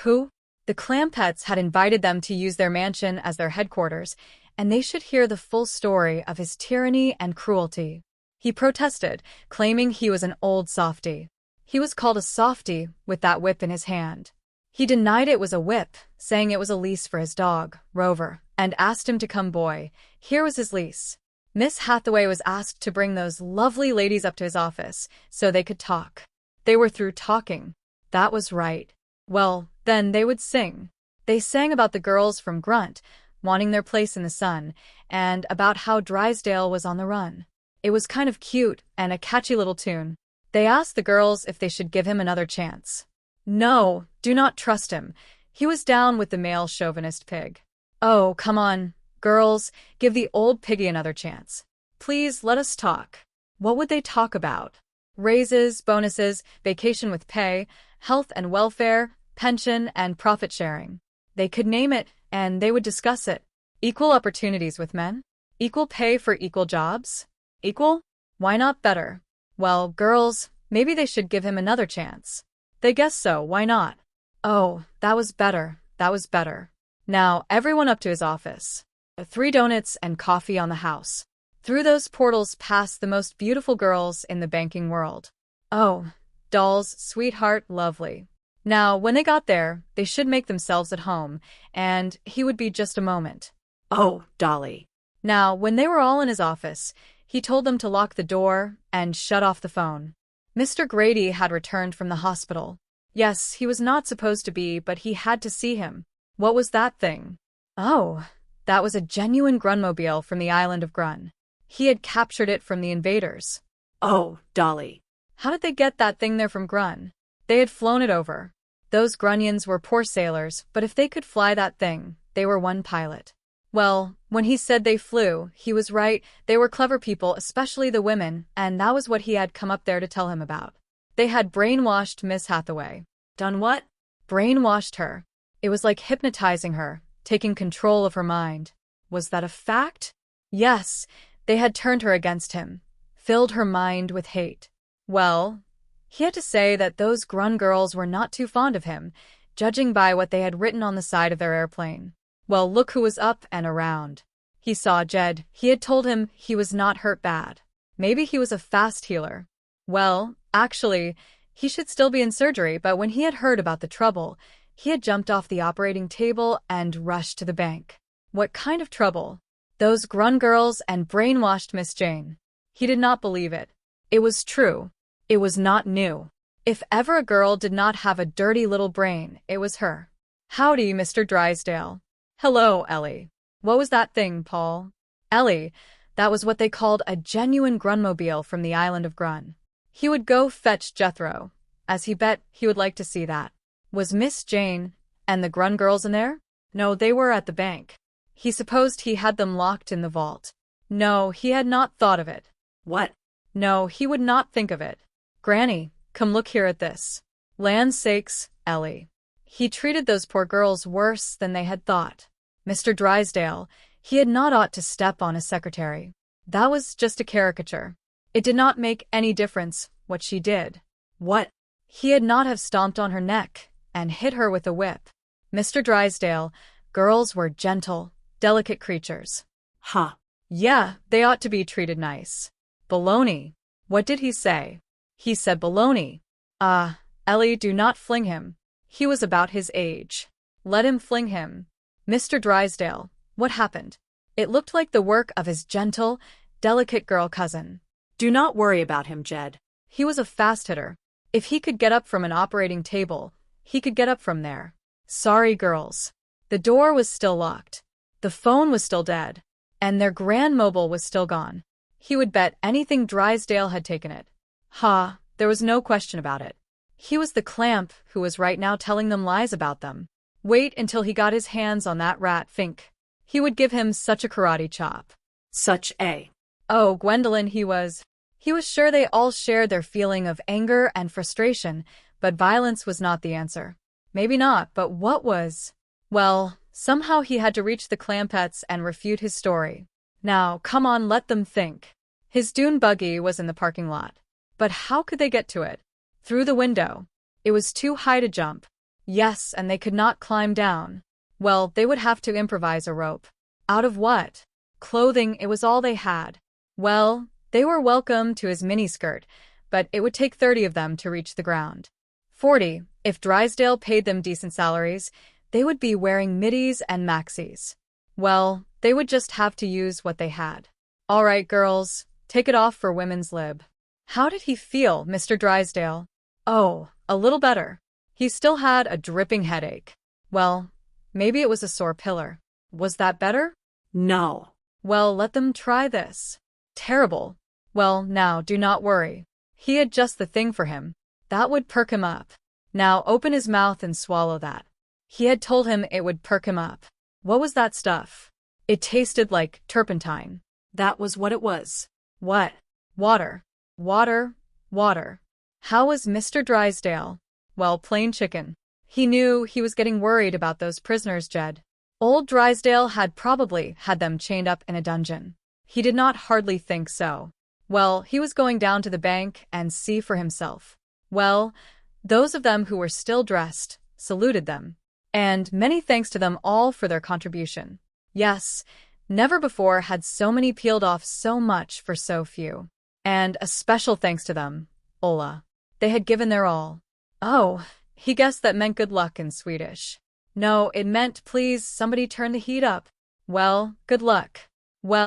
Who? The Clampets had invited them to use their mansion as their headquarters, and they should hear the full story of his tyranny and cruelty. He protested, claiming he was an old softy. He was called a softy with that whip in his hand. He denied it was a whip, saying it was a lease for his dog, Rover, and asked him to come boy. Here was his lease. Miss Hathaway was asked to bring those lovely ladies up to his office so they could talk. They were through talking. That was right. Well, then they would sing. They sang about the girls from Grunt, wanting their place in the sun, and about how Drysdale was on the run. It was kind of cute and a catchy little tune. They asked the girls if they should give him another chance. No, do not trust him. He was down with the male chauvinist pig. Oh, come on, girls, give the old piggy another chance. Please let us talk. What would they talk about? Raises, bonuses, vacation with pay, health and welfare, pension and profit sharing. They could name it, and they would discuss it. Equal opportunities with men? Equal pay for equal jobs? Equal? Why not better? Well, girls, maybe they should give him another chance. They guess so, why not? Oh, that was better, that was better. Now, everyone up to his office. 3 donuts and coffee on the house. Through those portals passed the most beautiful girls in the banking world. Oh, dolls, sweetheart, lovely. Now, when they got there, they should make themselves at home, and he would be just a moment.
Oh, Dolly.
Now, when they were all in his office, he told them to lock the door and shut off the phone. Mr. Grady had returned from the hospital. Yes, he was not supposed to be, but he had to see him. What was that thing? Oh, that was a genuine Grunmobile from the island of Grun. He had captured it from the invaders.
Oh, Dolly.
How did they get that thing there from Grun? They had flown it over. Those Grunions were poor sailors, but if they could fly that thing, they were one pilot. Well, when he said they flew, he was right. They were clever people, especially the women, and that was what he had come up there to tell him about. They had brainwashed Miss Hathaway.
Done what?
Brainwashed her. It was like hypnotizing her, taking control of her mind. Was that a fact? Yes, they had turned her against him, filled her mind with hate. Well, he had to say that those Grun girls were not too fond of him, judging by what they had written on the side of their airplane. Well, look who was up and around. He saw Jed. He had told him he was not hurt bad. Maybe he was a fast healer. Well, actually, he should still be in surgery, but when he had heard about the trouble, he had jumped off the operating table and rushed to the bank. What kind of trouble? Those Grun girls and brainwashed Miss Jane. He did not believe it. It was true. It was not new. If ever a girl did not have a dirty little brain, it was her. Howdy, Mr. Drysdale. Hello, Ellie. What was that thing, Paul? Ellie, that was what they called a genuine Grunmobile from the island of Grun. He would go fetch Jethro, as he bet he would like to see that. Was Miss Jane and the Grun girls in there? No, they were at the bank. He supposed he had them locked in the vault. No, he had not thought of it.
What?
No, he would not think of it. Granny, come look here at this. Land's sakes, Ellie. He treated those poor girls worse than they had thought. Mr. Drysdale, he had not ought to step on his secretary. That was just a caricature. It did not make any difference what she did.
What?
He had not have stomped on her neck and hit her with a whip. Mr. Drysdale, girls were gentle, delicate creatures.
Huh.
Yeah, they ought to be treated nice. Baloney. What did he say? He said baloney. Ah, Ellie, do not fling him. He was about his age. Let him fling him. Mr. Drysdale, what happened? It looked like the work of his gentle, delicate girl cousin.
Do not worry about him, Jed.
He was a fast hitter. If he could get up from an operating table, he could get up from there. Sorry, girls. The door was still locked. The phone was still dead. And their grand mobile was still gone. He would bet anything Drysdale had taken it. Ha, there was no question about it. He was the clamp who was right now telling them lies about them. Wait until he got his hands on that rat Fink. He would give him such a karate chop.
Such a.
Oh, Gwendolyn, he was sure they all shared their feeling of anger and frustration, but violence was not the answer. Maybe not, but what was? Well, somehow he had to reach the Clampetts and refute his story. Now, come on, let them think. His dune buggy was in the parking lot. But how could they get to it? Through the window. It was too high to jump. Yes, and they could not climb down. Well, they would have to improvise a rope. Out of what? Clothing, it was all they had. Well, they were welcome to his miniskirt, but it would take 30 of them to reach the ground. 40, if Drysdale paid them decent salaries, they would be wearing middies and maxis. Well, they would just have to use what they had. All right, girls, take it off for women's lib. How did he feel, Mr. Drysdale? Oh, a little better. He still had a dripping headache. Well, maybe it was a sore pillar. Was that better?
No.
Well, let them try this. Terrible. Well, now, do not worry. He had just the thing for him. That would perk him up. Now, open his mouth and swallow that. He had told him it would perk him up. What was that stuff? It tasted like turpentine.
That was what it was.
What? Water. Water. Water. How was Mr. Drysdale? Well, plain chicken. He knew he was getting worried about those prisoners, Jed. Old Drysdale had probably had them chained up in a dungeon. He did not hardly think so. Well, he was going down to the bank and see for himself. Well, those of them who were still dressed saluted them. And many thanks to them all for their contribution. Yes, never before had so many peeled off so much for so few. And a special thanks to them, Ola. They had given their all. Oh, he guessed that meant good luck in Swedish. No, it meant please somebody turn the heat up. Well, good luck. Well,